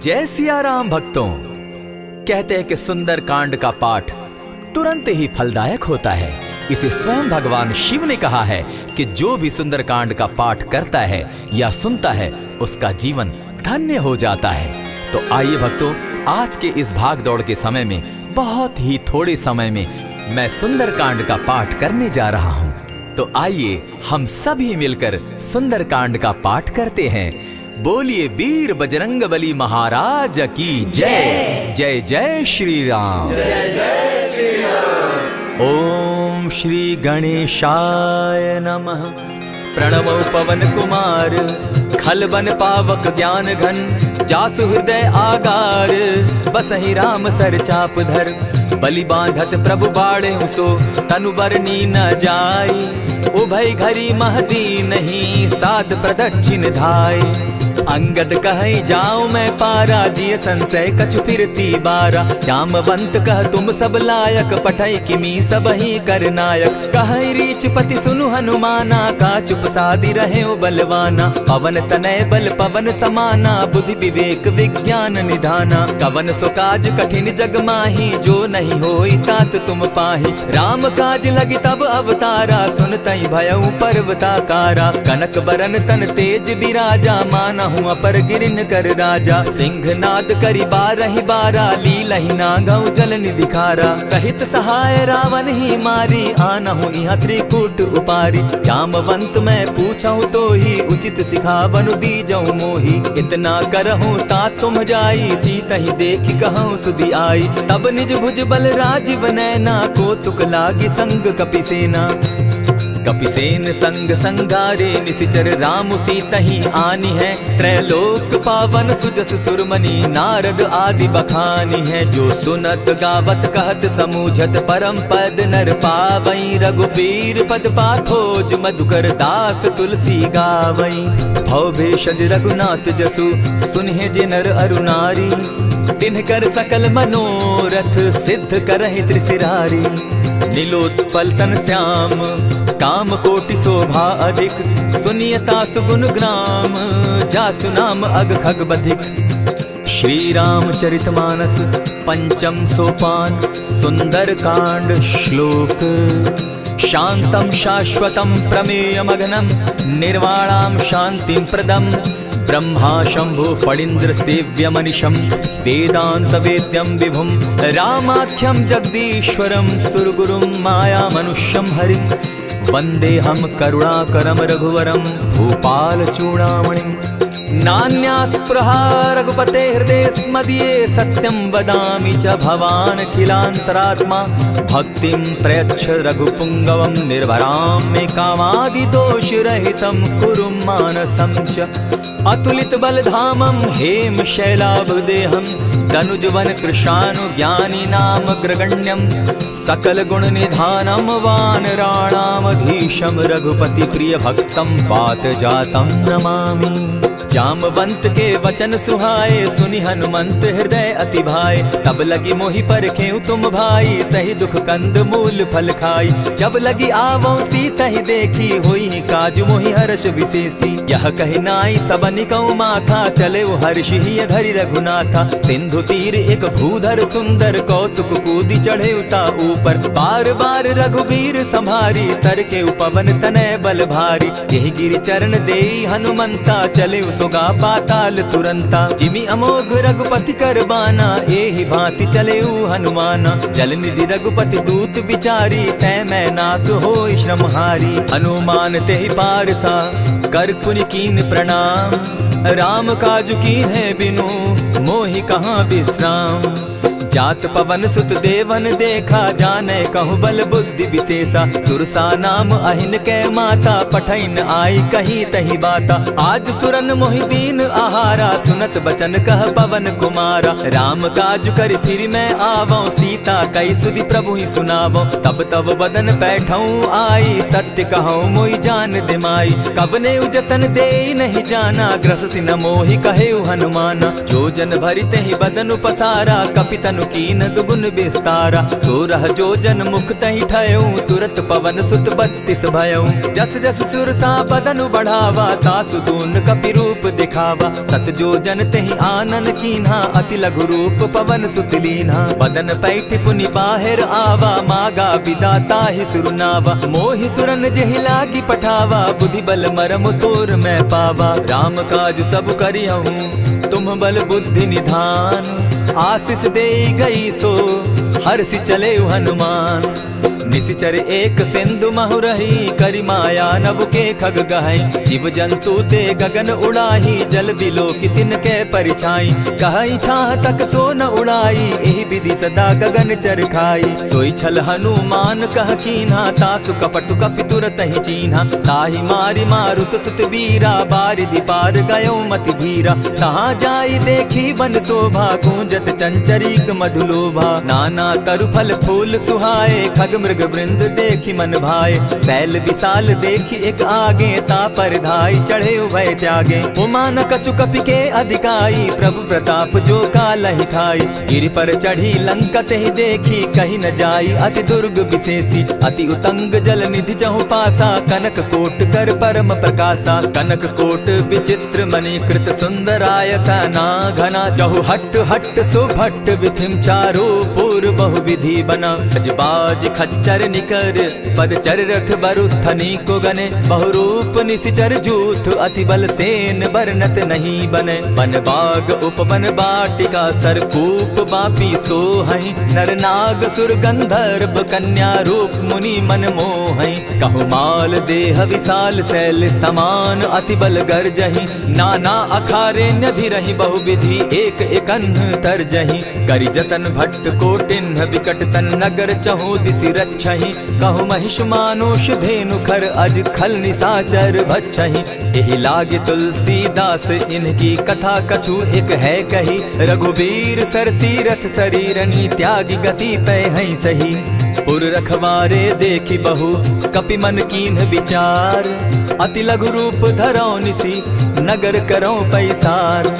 जय सिया राम भक्तों। कहते हैं कि सुंदर कांड का पाठ तुरंत ही फलदायक होता है। इसे स्वयं भगवान शिव ने कहा है कि जो भी सुंदर कांड का पाठ करता है या सुनता है उसका जीवन धन्य हो जाता है। तो आइए भक्तों, आज के इस भाग दौड़ के समय में बहुत ही थोड़े समय में मैं सुंदर कांड का पाठ करने जा रहा हूँ। तो आइए हम सभी मिलकर सुंदर कांड का पाठ करते हैं। बोलिए वीर बजरंगबली महाराज की जय। जय जय श्री राम। जय जय श्री राम। ओम श्री गणेशाय नमः। प्रणवो पवन कुमार खलबन पावक ज्ञान घन जासु हृदय आगार बसहि राम सर चाप धर बलि बांधत प्रभु बाड़े सो तनु बरनी न जाई उभय घरी महदी नहीं साध प्रदक्षिण धाय अंगद कहे जाओ मैं पारा जिय संशय कछु फिरती बारा जामवंत कह तुम सब लायक पठै किमी सब ही कर नायक कहे रीच पति सुनु हनुमाना का चुप सादी रहे बलवाना पवन तनय बल पवन समाना बुद्धि विवेक विज्ञान निधाना कवन सो काज कठिन जग माही जो नहीं होई तात तुम पाही राम काज लगी तब अवतारा सुन तई भयउ पर्वताकारा कनक बरन तन तेज बिराजा माना अपर गिरिन कर राजा सिंहनाद करी बारहि बारा लीलहि नागौ जल निधिखारा सहित सहाय रावण ही मारी आनहु इहाँ त्रिकूट उपारी जामवंत मैं पूछऊं तो ही उचित सिखावनु दीजऊं मोही इतना करहूं ता तुम जाई सीतहि देखि कहूं सुधि आई तब निज भुज बल राजीव नैना को तुक लागी संग कपिसेना कपिसेन संग संगारे निसिचर राम सीतहि आनी है त्रैलोक पावन सुजस सुरमणि नारद आदि बखानी है जो सुनत गावत कहत समूझत परम पद नर पावई रघुबीर पद पाथोज मधुकर दास तुलसी गावई भव भेषज रघुनाथ जसु सुनहि जे नर अरु नारी तिनकर सकल मनोरथ सिद्ध करहि त्रिशिरारी नीलोत्पल तन श्याम काम कोटि शोभा अधिक सुनियता सुगुण ग्राम जासु नाम अग खग बधिक। श्री रामचरितमानस पंचम सोपान सुंदर कांड श्लोक शांतम शाश्वतम प्रमेयमघनम निर्वाणाम शांतिम प्रदम ब्रह्मा शंभु फणीन्द्र सेव्य मनिषम वेदांत वेद्यम विभुम रामाख्यम जगदीश्वरम सुरगुरुम माया मनुष्यम हरिम वंदे हम करुणाकरम रघुवरम भूपाल चूड़ामणिम नान्यास्पृहा रघुपते हृदय स्मदीये सत्यं वदामि च भवान् खिलान्तरात्मा भक्तिं प्रयच्छ रघुपुङ्गवं निर्भरां मे कामादिदोषरहितं कुरु मानसं च अतुलित बलधामं हेम शैलाभदेहं दनुजवन कृशानु ज्ञानी नाम ग्रगण्यं सकल गुण निधानं वानराणामधीशं रघुपति प्रिय भक्तं वात जातं नमामि। जामवंत के वचन सुहाए सुनि हनुमंत हृदय अति भाए तब लगी मोहि परखेउ तुम भाई सही दुख कंद मूल फल खाई जब लगी आवो सीतहि देखी होई काज मोहि हर्ष विशेषी यह कहि नाई सबनि कहु माथा चले वो हर्ष ही धरि रघुनाथा सिंधु तीर एक भूधर सुंदर कौतुक कूदी चढ़े उता ऊपर बार बार रघुबीर संभारी तर के पवन तनय बल भारी यही गिरि चरण देई हनुमंता चले सोगा पाताल तुरंता जिमि अमोघ रघुपति कर बाना एहि भांति चले हनुमाना जल निधि रघुपति दूत बिचारी तै मैं नाथ होई श्रमहारी हनुमान तेहि पारसा कर पुनि कीन प्रणाम राम काज कीन है बिनु मोहि कहाँ विश्राम जात पवन सुत देवन देखा जाने कहु बल बुद्धि विशेषा सुरसा नाम अहिन कै माता पठैन आई कही तही बाता आज सुरन मोहि दीन आहारा सुनत बचन कह पवन कुमारा राम काज कर फिर मैं आवो सीता कई सुधि प्रभु ही सुनावो तब तब बदन बैठऊं आई सत्य कहूँ मोहि जान दिमाई कब ने उजतन दे नहीं जाना ग्रस सिन मोहि कहे हनुमाना जो जन भरित ही बदन पसारा कपितन कीन दुगुन विस्तारा सोरह जो जन मुख तहि ठयऊं तुरत पवन सुत 32 भयऊं जस जस सुरसा बदनु बढ़ावा तासु दून कपि रूप दिखा देखावा। सत जो जन तेहि आनन कीन्हा, अति लघु रूप पवन सुत लीन्हा। बदन पैठ पुनि बाहिर आवा, मागा विदाता ही सुरनावा। मोहि सुरन जेहि लागी पठावा, बुद्धि बल मरम तोर मैं पावा। राम काज सब करिहूँ तुम बल बुद्धि निधान, आशीष दे गई सो हर्षि चले हनुमान। निशिचर एक सिंधु महु रही, करि माया नभ के खग गहई। जीव जंतु ते गगन उड़ाही, जल बिलो की तिनके परिछाई। कहई छाह तक सो न उड़ाई, एहि विधि सदा गगन चर खाई। सोई छल हनुमान कह कीन्हा, तासु कपटु कपि तुरत ही चीन्हा। ताहि मारि मारुत सुत वीरा, बारिधि पार गयो मति धीरा। तहाँ जाई देखी वन शोभा, गूंजत चंचरीक मधुलोभा। नाना तरु फल फूल सुहाए, खग मृग वृंद देखी मन भाए। सैल विशाल देखी एक आगे, तापर धाई चढ़े उभय त्यागे। उमान कछु कपि के अधिकाई, प्रभु प्रताप जो कालहि खाई। गिरि पर चढ़ी लंका तेहि देखी, कहीं न जाई अति दुर्ग विशेषी। अति उतंग जल निधि जहु पासा, कनक कोट कर परम प्रकाशा। कनक कोट विचित्र मणि कृत सुंदरायत ना घना। जहु हट हट सुभट विधिम चारो पूर्व बहु विधि बना। बाज खच्चर निकर पद चर रथ बरुथनी को गने। बहुरूप निशिचर जूथ अति बल सेन बरनत नहीं बने। बन बाग उपवन बाटिका सरकूप बापी सोहई। नर नाग सुर गंधर्व कन्या रूप मुनि मन मोहई। कहु माल देह विशाल शैल समान, अति बल गर्जही। नाना अखारे न्यधिरहि बहुविधि, एक एकन्ह तरजही। करि जतन भट्ट कोटिन्ह विकट तन नगर चहु दिसि रक्षहि। कहु महिष मानुष धेनु खर, अज खल निशाचर भक्षहि। एहि लागे तुलसीदास इनकी कथा, कछु एक है कही। रघुबीर सर तीरथ शरीरनी, त्यागी गति पै हई सही। पुर रखवारे देखी बहु, कपि मन कीन्ह विचार। अति लघु रूप धरौ निसी, नगर करौ पैसार।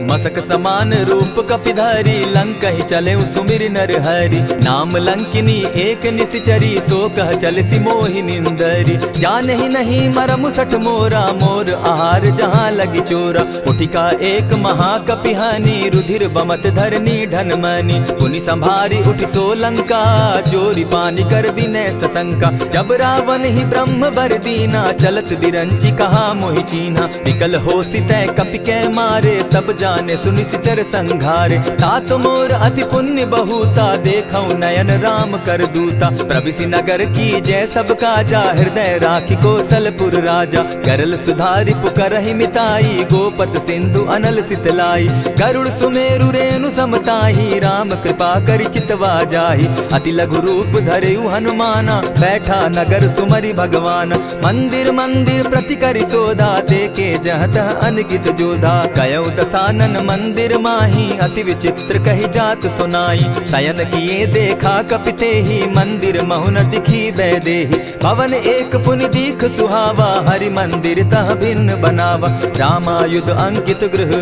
मसक समान रूप कपिधारी, लंक ही चले सुमिर नर हरि। नाम लंकिनी एक निशिचरी, सो कह चल सी मोहि निंदरी। जाने ही नहीं मरम सठ मोरा, मोर आहार जहाँ लगी चोरा। उठिका एक महाकपिहानी, रुधिर बमत धरनी ढन मनी। पुनि संभारी उठि सो लंका, चोरी पानी कर विनय सशंका। जब रावण ही ब्रह्म बर दीना, चलत बिरंची कहा मोहि चीन्हा। निकल हो सितै कपि के मारे, तब जाने सुनि सिचर संघारे। तात मोर अति पुण्य बहुता, देखौ नयन राम कर दूता। प्रविशि नगर की जय सब काजा, हृदय राखी कौशलपुर राजा। गरल सुधारि पुकरहि मिताई, गोपत सिंधु अनल सितलाई। गरुड़ सुमेरु रेणु समताही, राम कृपा करि चितवा जाहि। अति लघु रूप धरेउ हनुमाना, बैठा नगर सुमरि भगवान। मंदिर मंदिर प्रति करि सोधा, देखे जह तह अनगित जोधा। कयौ दसानन मंदिर माही, अति विचित्र कही जात सुनाई। शयन किए देखा कपिते ही, मंदिर महु न दिखी बैदेही। भवन एक पुनि दीख सुहावा, हरि मंदिर तह भिन्न बनावा। रामायुध अंकित गृह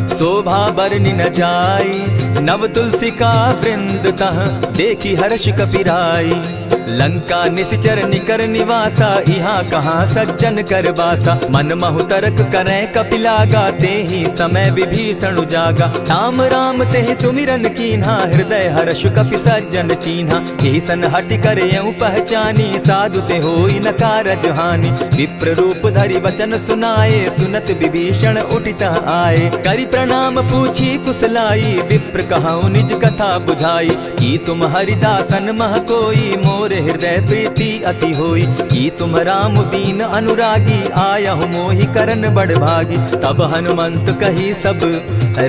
शोभा बरनि न जाई। नव तुलसी का वृंद तह देखी हर्ष कपिराई। लंका निशिचर निकर निवासा, यहाँ कहाँ सज्जन कर बासा। मन महु तरक करै कपिलागा, तेहि समय विभीषण जागा। राम राम तेहि सुमिरन कीन्हा, हृदय हर्ष कपि सज्जन चीन्हा। एहि सन हटि कर यऊ पहचानी, साधु ते होई न कारज हानि। विप्र रूप धरि वचन सुनाए, सुनत विभीषण उठित आए। करि प्रणाम पूछी कुशलाई, विप्र कहऊँ निज कथा बुझाई। की तुम हरिदासन मह कोई, मोर हृदय प्रीति अति होई। की तुम राम दीन अनुरागी, आयहु मोहि करन बड़ भागी। तब हनुमंत कही सब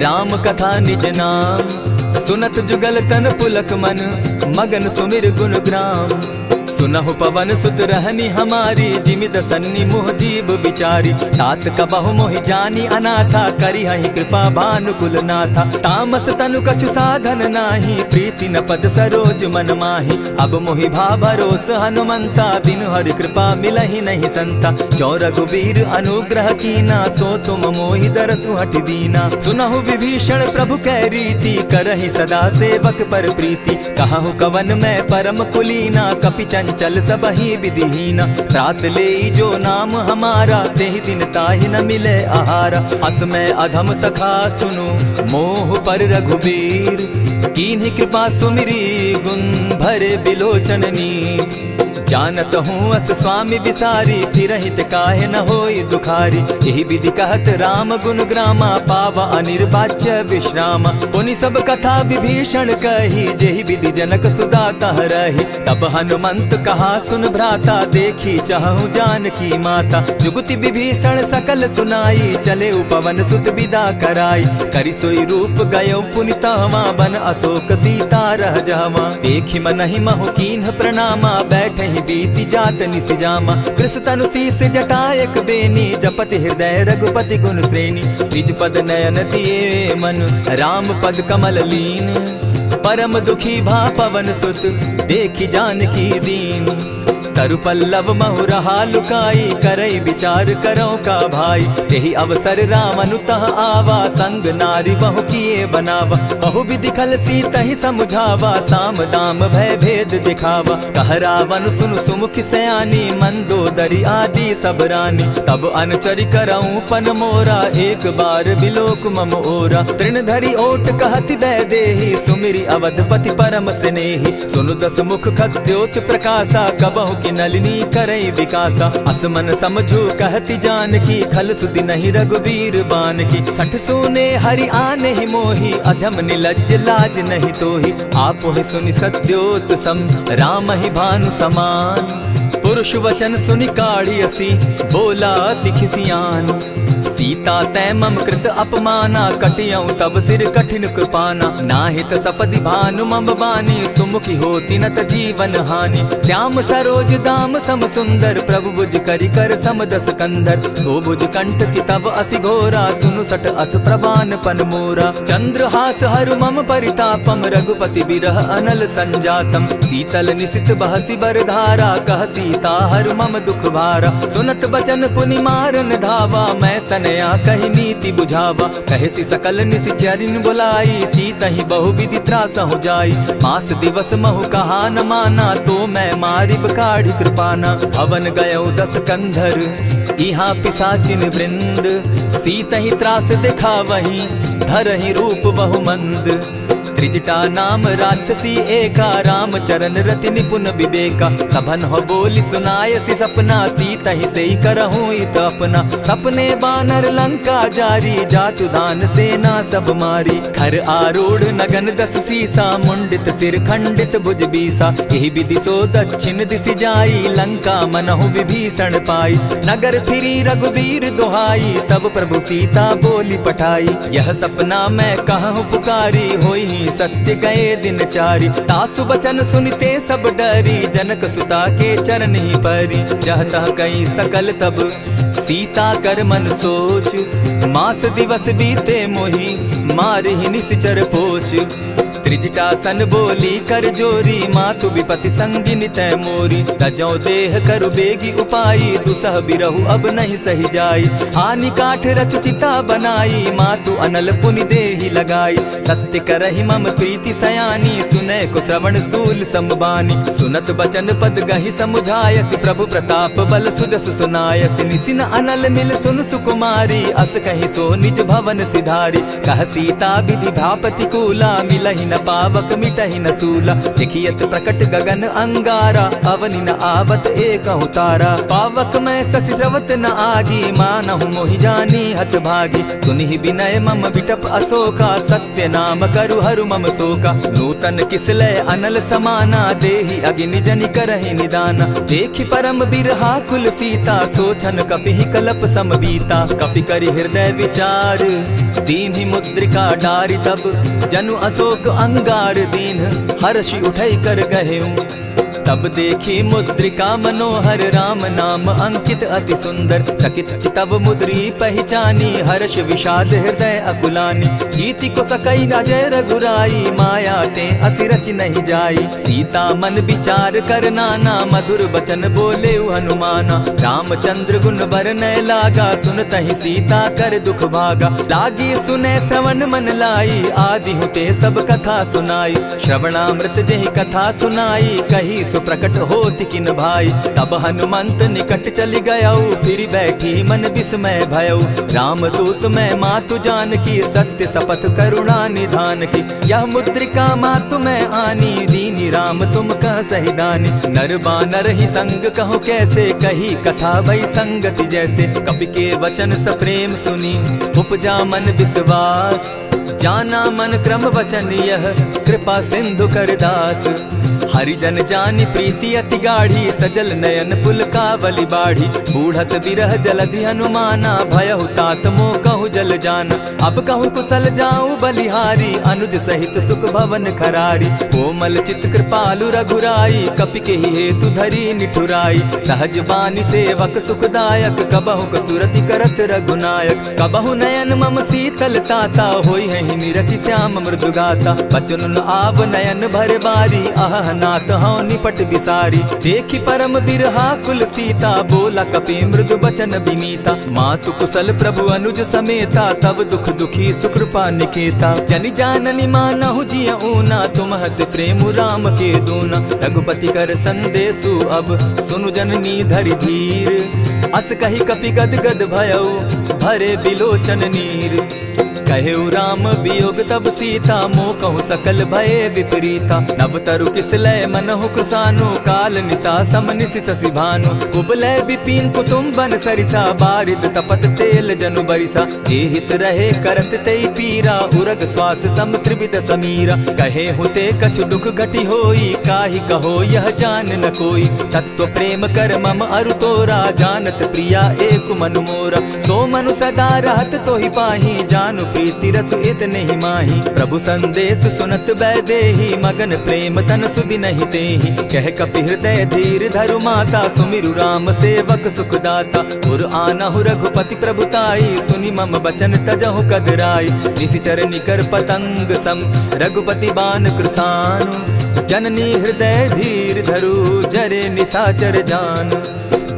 राम कथा निज नाम, सुनत जुगल तन पुलक मन, मगन सुमिर गुण ग्राम। सुनहु पवन सुत रहनी हमारी, जिमित सन्नि मुह जीव विचारी। तात कबहु मोहि जानी अनाथा, करिहहि कृपा भानुकुल नाथा। तामस तनु कछु साधन नाही, प्रीति न पद सरोज मन माही। अब मोहि भा भरोस हनुमंता, बिनु हरि कृपा मिलहि नहीं संता। जो रघुबीर अनुग्रह कीना, सो तुम मोहि दरसु हटि दीना। सुनहु विभीषण प्रभु कै रीति, करहि सदा सेवक पर प्रीति। कहहु कवन मैं परम कुलीना, कपि चंचल सबहि विधिहीन। रात ले जो नाम हमारा, तेहि दिन ताहि न मिले आहारा। अस में अधम सखा सुनु, मोह पर रघुबीर। कीन्ही कृपा सुमिरी, गुण भरे बिलोचन नीर। जानत हूँ अस स्वामी विसारी, फिरहित काहे न होई दुखारी। यही विधि कहत राम गुण ग्रामा, पावा अनिर्वाच्य विश्रामा। पुनि सब कथा विभीषण कही, जेहि विधि जनक सुता तह रही। तब हनुमंत कहा सुन भ्राता, देखी चाहूँ जानकी माता। जुगति विभीषण सकल सुनाई, चले पवन सुत विदा कराई। करि सोई रूप गयो पुनि तहवा, बन अशोक सीता रह जावा। देखी मनहि महु कीन्ह प्रणामा, बैठे बीती जात निसिजामा। कृष तनु शीस जटा एक बेनी, जपति हृदय रघुपति गुण श्रेणी। निज पद नयन दिए मन, राम पद कमल लीन। परम दुखी भा पवन सुत, देखी जानकी दीन। तरु पल्लव महु रहा लुकाई, करई विचार करो का भाई। यही अवसर राम अनुतः आवा, संग नारी बहु किए बनावा। बहु विधि खल सीतहि समुझावा, साम दाम भय भेद दिखावा। कह रावण सुनु सुमुखि सयानी, मंदोदरी आदि सब रानी। तब अनुचरि करऊं पन मोरा, एक बार बिलोक मम ओरा। तृण धरि ओट कहति वैदेही, सुमिरि अवधपति परम स्नेही। सुनु दस मुख खद्योत प्रकाशा, कबहु की नलिनी करई विकासा। असमन समझो कहती जानकी, खल सुधि नहीं रघुबीर बान की। सठ सोने हरि आने ही मोही, अधम निलज्ज लाज नहीं तोही। आप ही सुनि सत्योत सम, राम ही भानु समान। पुरुष वचन सुनि काढ़ियसी, बोला अति खिसियान। सीता तै मम कृत अपमाना, कटियऊं तब सिर कठिन कृपाना। नाहित सपदि भानु मम बानी, सुमुखी होती नत जीवन हानि। श्याम सरोज दाम सम सुंदर, प्रभु भुज करि कर सम दस कंधर। सो भुज कंठ की तब असि घोरा, सुनु सट अस प्रवान पन मोरा। चंद्रहास हरु मम परितापम, रघुपति बिरह अनल संजातम। शीतल निशित बहसी बरधारा, कह सीता हरु मम दुख भारा। सुनत बचन पुनि मारन धावा, मैं तनया कही नीति बुझावा। कहे सकल निश्चरिन बुलाई, सीतहि बहु विधि त्रास हो जाई। मास दिवस महु कहा न माना, तो मैं मारिब काढ़ी कृपाना। भवन गयो दस कंधर, इहाँ पिशाचिन वृंद। सीतहि त्रास दिखावहि, धरहि रूप बहु मंद। त्रिजटा नाम राक्षसी एका, राम चरण रति निपुण विवेका। सभन हो बोली सुनायसी सपना, सीतहि सेई करहूँ इत अपना। सपने बानर लंका जारी, जातु दान सेना सब मारी। खर आरूढ़ नगन दस सीसा, मुंडित सिर खंडित भुज बीसा। यही विधि सो दक्षिण दिशि जाई, लंका मनहु विभीषण पाई। नगर फिरी रघुबीर दुहाई, तब प्रभु सीता बोली पठाई। यह सपना मैं कहूँ पुकारी, होई सत्य गए दिन चारी। तासु बचन सुनते सब डरी, जनक सुता के चरण ही परी। जहतः कई सकल तब सीता कर मन सोच, मास दिवस बीते मोही, मारहि निश्चर पोच। त्रिजटासन बोली कर जोरी, मातु विपति संगिनी तै मोरी। तजौ देह करु बेगी उपाई, दुसह बिरहु अब नहीं सही जाई। हानि काठ रच चिता बनाई, मातु अनल पुनि देहि लगाई। सत्य करहि मम प्रीति सयानी, सुनै को श्रवण सूल संबानी। सुनत बचन पद गहि समुझायसि, प्रभु प्रताप बल सुजस सुनायसि। निसिन अनल मिल सुन सुकुमारी, अस कहि सो निज भवन सिधारी। कह सीता विधि भापति कूला, मिलहि न पावक मिटहि न सूला। देखियत प्रकट गगन अंगारा, अवनि न आवत एक तारा। पावक मैं शशि स्रवत न आगी, मानहु मोहि जानी हत भागी। सुनिहि विनय मम विटप अशोका, सत्य नाम करु हरु मम शोका। नूतन किसलय अनल समाना, देहि अगिनि जनि करहि निदाना। देखि परम बिरहा कुल सीता, सोचन कपिहि कलप सम बीता। कपि करि हृदय विचार, दीन्हि मुद्रिका डारि। तब जनु अशोक अंगार दीन, हर्षि उठै कर गहेऊं। तब देखी मुद्रिका मनोहर, राम नाम अंकित अति सुंदर। चकित चितव मुद्री पहचानी, हर्ष विषाद हृदय अकुलानी। जीति को सकई अजय रघुराई, माया ते असि रचि नहीं जाई। सीता मन विचार कर नाना, मधुर बचन बोले हनुमाना। रामचंद्र गुण बरनय लागा, सुनतहि सीता कर दुख भागा। लागी सुने श्रवण मन लाई, आदि होते सब कथा सुनाई। श्रवणामृत जेहि कथा सुनाई, कही सो प्रकट होति किन भाई। तब हनुमंत निकट चली गयऊ, फिर बैठी मन विस्मय भयऊ। राम दूत मैं मातु जान की, सत्य शपथ करुणा निधान की। यह मुद्रिका मातु मैं आनी, दीनी राम तुम कह सही दानी। नर बानर ही संग कहूँ कैसे, कही कथा भई संगति जैसे। कपि के वचन सप्रेम सुनी, उपजा मन विश्वास। जाना मन क्रम वचन यह, कृपा सिंधु कर दास। हरिजन जानि प्रीति अति गाढ़ी, सजल नयन पुलकावली बाढ़ी। बूढ़त बिरह जलधि हनुमाना, भयहु तात मोह कहु जल जाना। अब कहूँ कुशल जाऊँ बलिहारी, अनुज सहित सुख भवन खरारी। कोमल चित कृपालु रघुराई, कपि के ही हेतु धरी निठुराई। सहज बानी सेवक सुखदायक, कबहु कसुरति करत रघुनायक। कबहु नयन मम शीतल ताता, होई है निरखि श्याम मृदु गाता। बचन आव नयन भर बारी, आह नाथ हौ निपट बिसारी। देखी परम बिरहा कुल सीता, बोला कपि मृदु बचन विनीता। मातु कुशल प्रभु अनुज समेता, तब दुख दुखी सुकृपा निकेता। जनि जाननि मानहु जिय ऊना, तुम हत प्रेम राम के दूना। रघुपति कर संदेशु अब, सुनु जननी धरि धीर। अस कही कपि गद गद भयऊ, भरे बिलोचन नीर। कहेउ राम वियोग तब सीता, मोह कहूँ सकल भये विपरीता। नव तरु किसलय मनहु कृसानु, काल निशा सम निशि शशि भानु। कुबलय विपिन कुटुम्बन सरिसा, बारिद तपत तेल जनु बरिसा। जे हित रहे करत तेई पीरा, उरग श्वास सम त्रिविध समीरा। कहे हुते कछु दुख घटी होई, काहि कहो यह जान न कोई। तत्व प्रेम कर मम अरु तोरा, जानत प्रिया एक मनु मोरा। सो मनु सदा रहत तोहि पाही, जानु प्रीति रसु इतने ही माही। प्रभु संदेश सुनत बैदेही, मगन प्रेम तन सुधि नहीं तेहि। कह कपि हृदय धीर धरु माता, सुमिरु राम सेवक सुखदाता। उर आनहु रघुपति प्रभुताई, सुनि मम बचन तजहु कदराई। निशिचर निकर पतंग सम, रघुपति बान कृसानु। जननी हृदय धीर धरु, जरे निशाचर जान।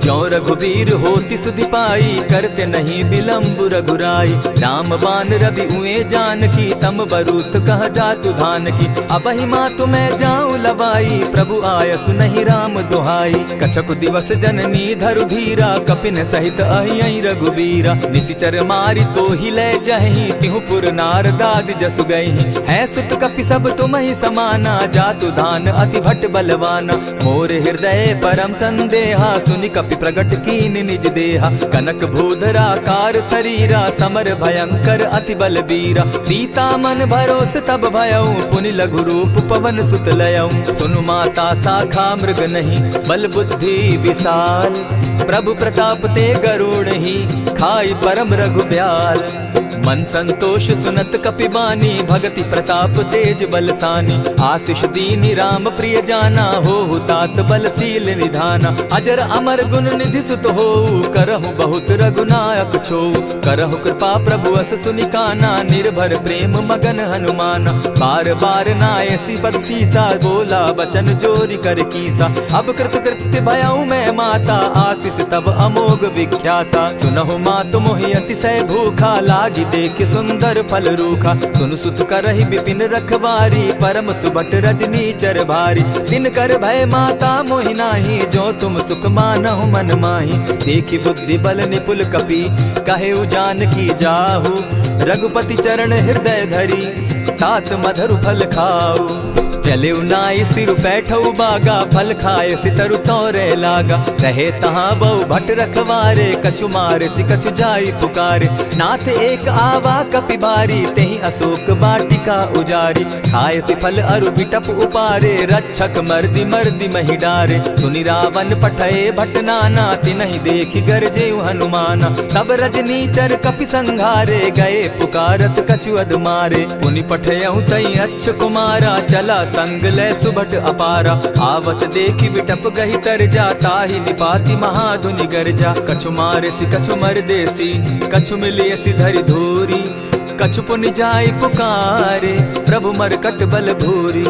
ज्यों रघुबीर होति सुधि पाई, करते नहीं विलम्ब रघुराई। राम बान रवि उए जान की, तम बरूत कह जातु धान की। अबहि मातु मैं जाऊँ लवाई, प्रभु आयसु नहीं राम दुहाई। कछक दिवस जननी धरु धीरा, कपिन सहित अहियहि रघुबीरा। निशिचर मारि तो ही ले जहि, तिहु पुर नारदादि जसु गहि। है सुत कपि सब तुमहि समाना, जातु धान अति भट बलवाना। मोर हृदय परम संदेहा, सुनि कपि प्रगट कीन निज देहा। कनक भूधराकार शरीरा, समर भयंकर अति बलबीरा। सीता मन भरोस तब भयऊ, पुनि लघु रूप पवन सुत लयऊ। सुनु माता शाखा मृग नहीं, बल बुद्धि विशाल। प्रभु प्रताप ते गरुड़ ही, खाई परम रघुब्याल। मन संतोष सुनत कपि बानी, भगति प्रताप तेज बलसानी। आशीष दीनी राम प्रिय जाना, हो तात बलशील निधाना। अजर अमर गुण निधि सुत हो, करहु बहुत रघुनायक छो। करहु कृपा प्रभु अस सुनिकाना, निर्भर प्रेम मगन हनुमाना। बार बार नायसी पद सीसा, बोला बचन जोरि कर कीसा। अब कृत कृत्य भयऊ मैं माता, आशीष तब अमोघ विख्याता। सुनहु मातु मोहि अतिशय भूखा, लागी देख सुंदर फल रूखा। सुन सुत करहि विपिन रखवारी, परम सुबट रजनी चर भारी। दिन कर भय माता मोहि नाही, जो तुम सुख मानहु मन माही। देखि बुद्धि बल निपुल कपि, कहेउ जानकी जाहु। रघुपति चरण हृदय धरी, तात मधुर फल खाऊ। चले नाई सिर बैठऊ बागा, फल खाए सितरु तोरे लागा। रहे तहाँ बहु भट रखवारे, कछु मारे सि कछु जाई पुकारे। नाथ एक आवा कपि बारी, तेहि अशोक बाटिका उजारी। खाए सि फल अरु बिटप उपारे, रक्षक मर्दि मर्दि महि डारे। सुनि रावण पठए भट नाना, तिनहि देखि गरजेउ हनुमाना। सब रजनीचर कपि संघारे, गए पुकारत कछु अधमारे। पुनि पठयउ तई अच्छ कुमारा, चला संग ले सुभट अपारा। आवत देखि बिटप गहि तर जा, ताहि निपाति महाधुनि गर्जा। कछु मारे सि कछु मर देसी, कछु मिलियसि धरि धूरी। कछु पुनि जाय पुकारे, प्रभु मरकट बल भूरी।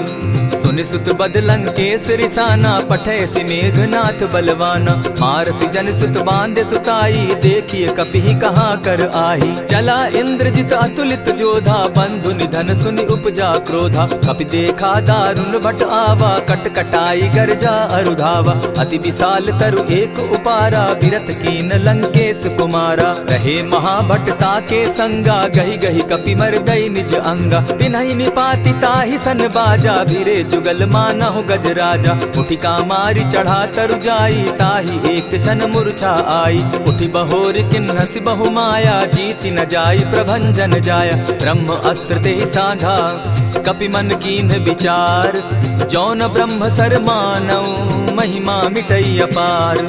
सुनि सुत बद लंकेश रिसाना, पठै सि मेघनाथ बलवाना। मारसि जन सुत बांधे सुताई, देखिए कपि कहाँ कर आही। चला इंद्रजित अतुलित जोधा, बंधु निधन सुनि उपजा क्रोधा। कपि देखा दारुण भट आवा, कट कटाई गर्जा अरुधावा। अति विशाल तरु एक उपारा, विरत कीन लंकेश कुमारा। रहे महाभट ताके संगा, गही गही कपि मर्दई निज अंगा। तिन्हि निपाति ताहि सन बाजा, भिरे जुगल मानहु गजराजा। उठिका मारी चढ़ा तरु जाई, ताहि एक जन मूर्छा आई। उठि बहोर किन्हसि बहु माया, जीति न जाई प्रभंजन जाया। ब्रह्म अस्त्र ते साधा, कपि मन कीन्ह विचार। जौन ब्रह्म सर मानौ, महिमा मिटई अपार।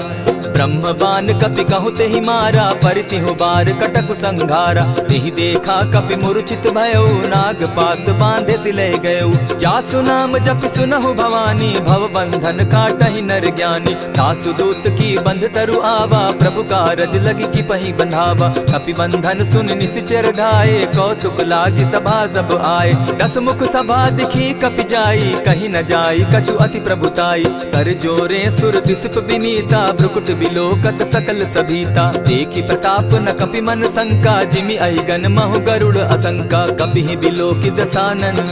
ब्रह्म बान कपि कहु तेहि मारा, परितिहु बार कटकु संघारा। तेहि देखा कपि मूर्छित भयउ, नाग पास बांधे सिले गयउ। जासु नाम जपि सुनहु भवानी, भव बंधन काटहि नर ज्ञानी। तासु दूत की बंध तरु आवा, प्रभु कारज लगी कि पहि बंधावा। कपि बंधन सुन निश्चर धाये, कौतुक लागी सभा सब आए। दस मुख सभा दिखी कपि जाई, कहीं न जाई कछु अति प्रभुताई। कर जोरे सुर दिसप विनीता, भ्रुकुट बिलोकत सकल सभीता। देखी प्रताप न कपि मन शंका, जिमि अहिगन महु गरुड़ असंका। कपि बिलोकित सानन,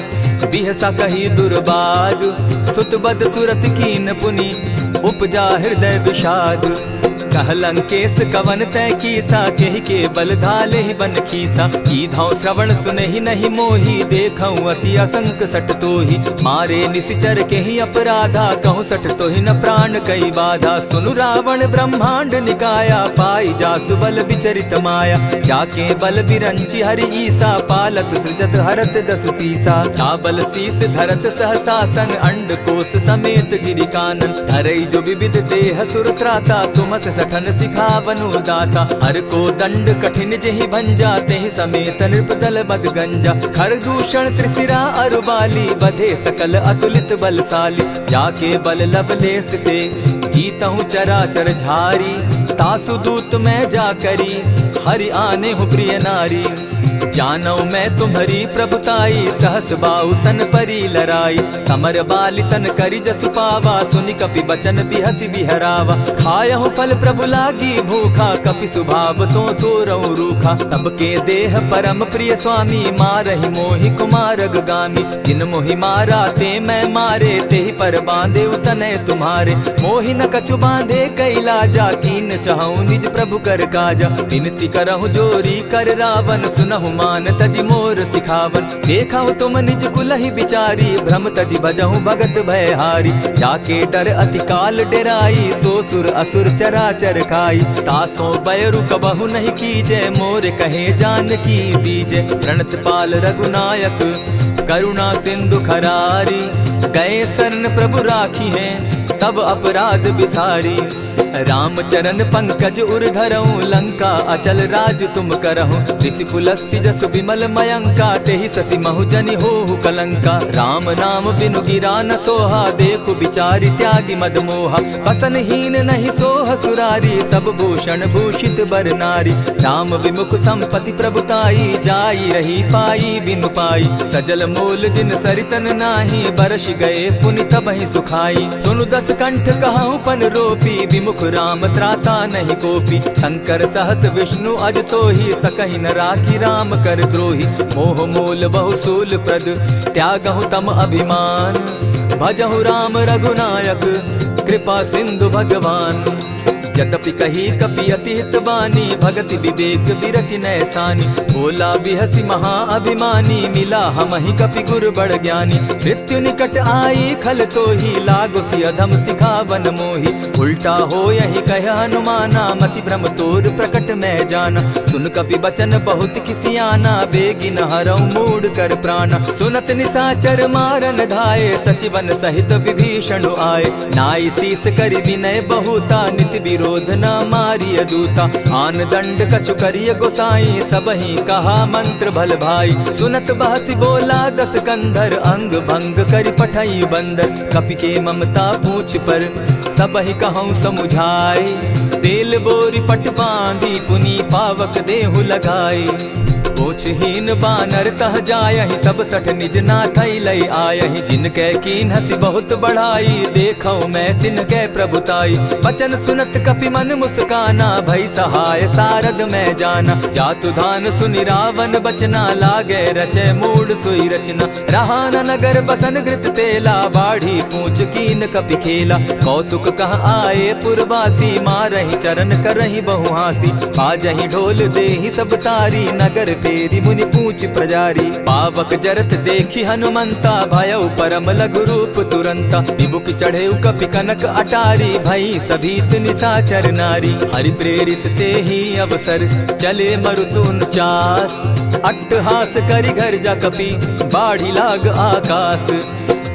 बिहसा कही दुर्बाद। सुत बद सुरत कीन पुनि, उपजा हृदय विषाद। कह लंकेश कवन तय कीसा, केहि के बल धाले ही बन खीसा। की धाव श्रवण सुनहि नहीं मोही, देखऊं अति असंक सट तोही। मारे निशिचर केहि अपराधा, कहूँ सट तोहि न प्राण कई बाधा। सुनु रावण ब्रह्मांड निकाया, पाई जासु बल विचरित माया। जाके बल बिरंची हरि ईसा, पालत सृजत हरत दस सीसा। चाबल शीस धरत सहसासन, अंड कोश समेत गिरि कानन। धरई जो विविध देह सुर त्राता, तुमस सठन सिखावनु दाता। हर को दंड कठिन जेहि भंजा, तेहि समेत नृपदल बद गंजा। खरदूषण त्रिशिरा अरुबाली, बधे सकल अतुलित बलशाली। जाके बल लवलेस ते, जीतहु चराचर झारी। तासु दूत मैं जा करी, हरि आने हूँ प्रिय नारी। जानौ मैं तुम्हारी प्रभुताई, सहस बाहु सन परी लराई। समर बाली सन करी जसु पावा, सुनि कपि बचन बिहसि बिहरावा। खायहु फल प्रभु लागी भूखा, कपि सुभाव तो तोरऊ रूखा। सबके देह परम प्रिय स्वामी, मारहि मोहि कुमारग गामी। जिन मोहि मारा ते मैं मारे, तेहि पर बांधे उतनय तुम्हारे। मोहि न कछु बांधे कैलाजा, कीन चाहूं निज प्रभु कर काजा। विनती करहु जोरी कर रावण, सुनहु मान तजि मोर सिखावन। देखा तुम निज कुलहि बिचारी, भ्रम तजि भजहु भगत भयहारी। जाके डर अति काल डेराई, सो सुर असुर चराचर खाई। तासो बैरु कबहु नहीं कीजे, मोर कहे जानकी दीजे। प्रणत पाल रघुनायक, करुणा सिंधु खरारी। गए शरण प्रभु राखी है, तब अपराध बिसारी। रामचरण पंकज उर धरऊं, लंका अचल राज तुम करहु। ऋषि पुलस्ति जस विमल मयंका, तेहि ससि महु जनि होहु कलंका। राम नाम बिनु गिरा न सोहा, देखु बिचारी त्यागी मद मोहा। बसन हीन नहीं सोह सुरारी, सब भूषण भूषित बर नारी। राम विमुख संपति प्रभुताई, जाई रही पाई बिनु पाई। सजल मोल जिन सरितन नाही, बरस गए पुनि तबहि सुखाई। सुनु दस कंठ कहूँ पन रोपी, विमुख राम त्राता नहीं कोपी। शंकर सहस विष्णु अज तोहि, सकहि न राखी राम कर द्रोही। मोह मोल बहुसूल प्रद, त्यागहु तम अभिमान। भजहु राम रघुनायक, कृपा सिंधु भगवान। यद्यपि कही कपि अति हितवानी, भगति विवेक विरति नैसानी। बोला बिहसि महा अभिमानी, मिला हमहि कपि गुर बड़ ज्ञानी। मृत्यु निकट आई खल तोहि, लागो सि अधम सिखावन मोहि। उल्टा हो यही कह हनुमाना, मति भ्रम तोर प्रकट मैं जाना। सुन कपि बचन बहुत किसियाना, बेगी न हरऊ मूड कर प्राणा। सुनत निसाचर मारन धाये, सचिवन सहित विभीषण आए। नाई शीस करि विनय बहुता, नित विरोध न मारिय दूता। आन दंड कछु करिय गोसाई, सबहि कहा मंत्र भल भाई। सुनत बहसि बोला दस कंधर, अंग भंग करि पठई बंदर। कपि के ममता पूछ पर, सबहि कहूँ समुझाए। तेल बोरी पट बांधी, पुनि पावक देहु लगाए। पूछहीन बानर तह जायहि तब सठ निज नाथ लई आयहि जिनके कीन हसी बहुत बढ़ाई देखो मैं तिनके प्रभुताई बचन सुनत कपि मन मुस्काना भई सहाय सारद मैं जाना जातु धान सुनि रावण बचना लागे रचे मूड सोई रचना रहा न नगर बसन घृत तेला बाढ़ी पूछ कीन कपि खेला कौतुक कह आए पुरवासी मारहि चरण करहि बहु हासी बाजहि ढोल देहि सब तारी नगर फेरी मुनि पूछ प्रजारी पावक जरत देखी हनुमंता भयउ परम लघु रूप तुरंता विमुख चढ़े कपि कनक अटारी भई सभीत निशाचर नारी हरि प्रेरित ते ही अवसर चले मरुतु 49 अट्टहास करि घर जा कपि बाढ़ी लाग आकाश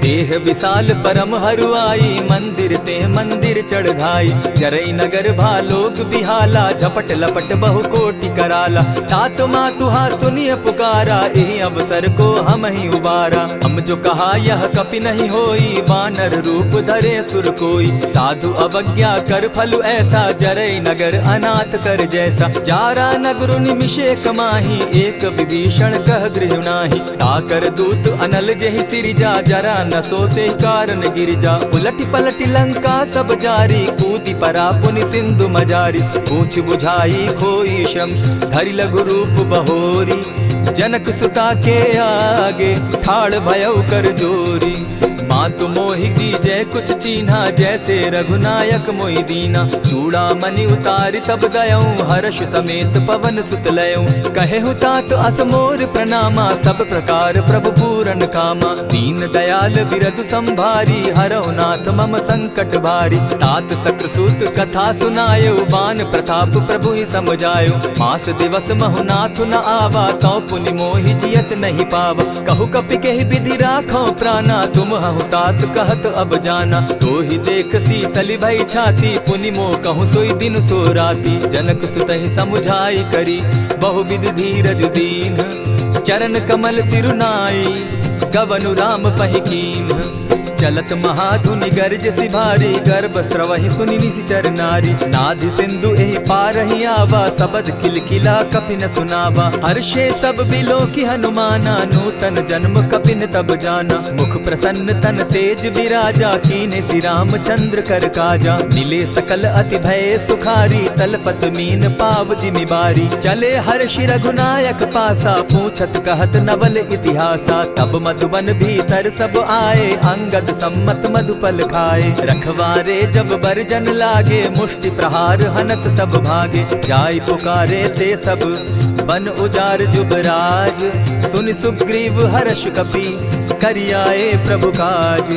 देह विशाल परम हरुआई मंदिर ते मंदिर चढ़ाई जरई नगर भालोग बिहाला झपट लपट बहु कोटि कराला तात मातुहा सुनिय पुकारा यही अवसर को हम ही उबारा हम जो कहा यह कपि नहीं होई वानर रूप धरे सुर कोई साधु अवज्ञा कर फल ऐसा जरई नगर अनाथ कर जैसा जारा नगर निमिषे कमाही एक विभीषण कह गृह नाही ताकर दूत अनल जहि सिरिजा जरा न सोते कारण गिरजा उलटी पलटी लंका सब जारी कूदी परा पुनि सिंधु मजारी पूछ बुझाई खोई श्रम धरि लघु रूप बहोरी जनक सुता के आगे ठाड़ भयउ कर जोरी मातु मोहि जय कुछ चीन्हा जैसे रघुनायक मोहि दीना चूड़ा मणि उतारि तब दयऊं हर्ष समेत पवन सुत लयऊं कहे तात असमोर प्रणामा सब प्रकार प्रभु पूरन कामा दीन दयाल बिरदु संभारी हरौ नाथ मम संकट भारी तात सक्रसूत कथा सुनायो बान प्रताप प्रभु ही समझायो मास दिवस महु नाथ न आवा तौ पुनि मोहि जियत नहीं पावा कहु कपि केहि विधि राखो प्राणा तुम हहु तात कहत अब जाना तो ही देख शीतल भई छाती पुनि मो कहूँ सोई दिन सो राती जनक सुतहि समुझाई करी बहुविध धीरज दीन चरण कमल सिरुनाई गवनु राम पहि कीन चलत महाधुनि गर्ज सिभारी गर्भ स्रवहि सुनि निशिचर नारी नाधि सिंधु एहि पारहि आवा सबद किलकिला कपि न सुनावा हर्षे सब बिलो की हनुमाना नूतन जन्म कपिन तब जाना मुख प्रसन्न तन तेज विराजा कीने श्री रामचंद्र कर काजा मिले सकल अति भय सुखारी तलपत मीन पाव जिमि बारी चले हर्षि रघुनायक पासा पूछत कहत नवल इतिहासा तब मधुबन भीतर सब आए अंगद सम्मत मधुपल खाए रखवारे जब बरजन लागे मुष्टि प्रहार हनत सब भागे जाय पुकारे ते सब बन उजार जुबराज सुनि सुग्रीव हर्ष कपि करियाए प्रभु काज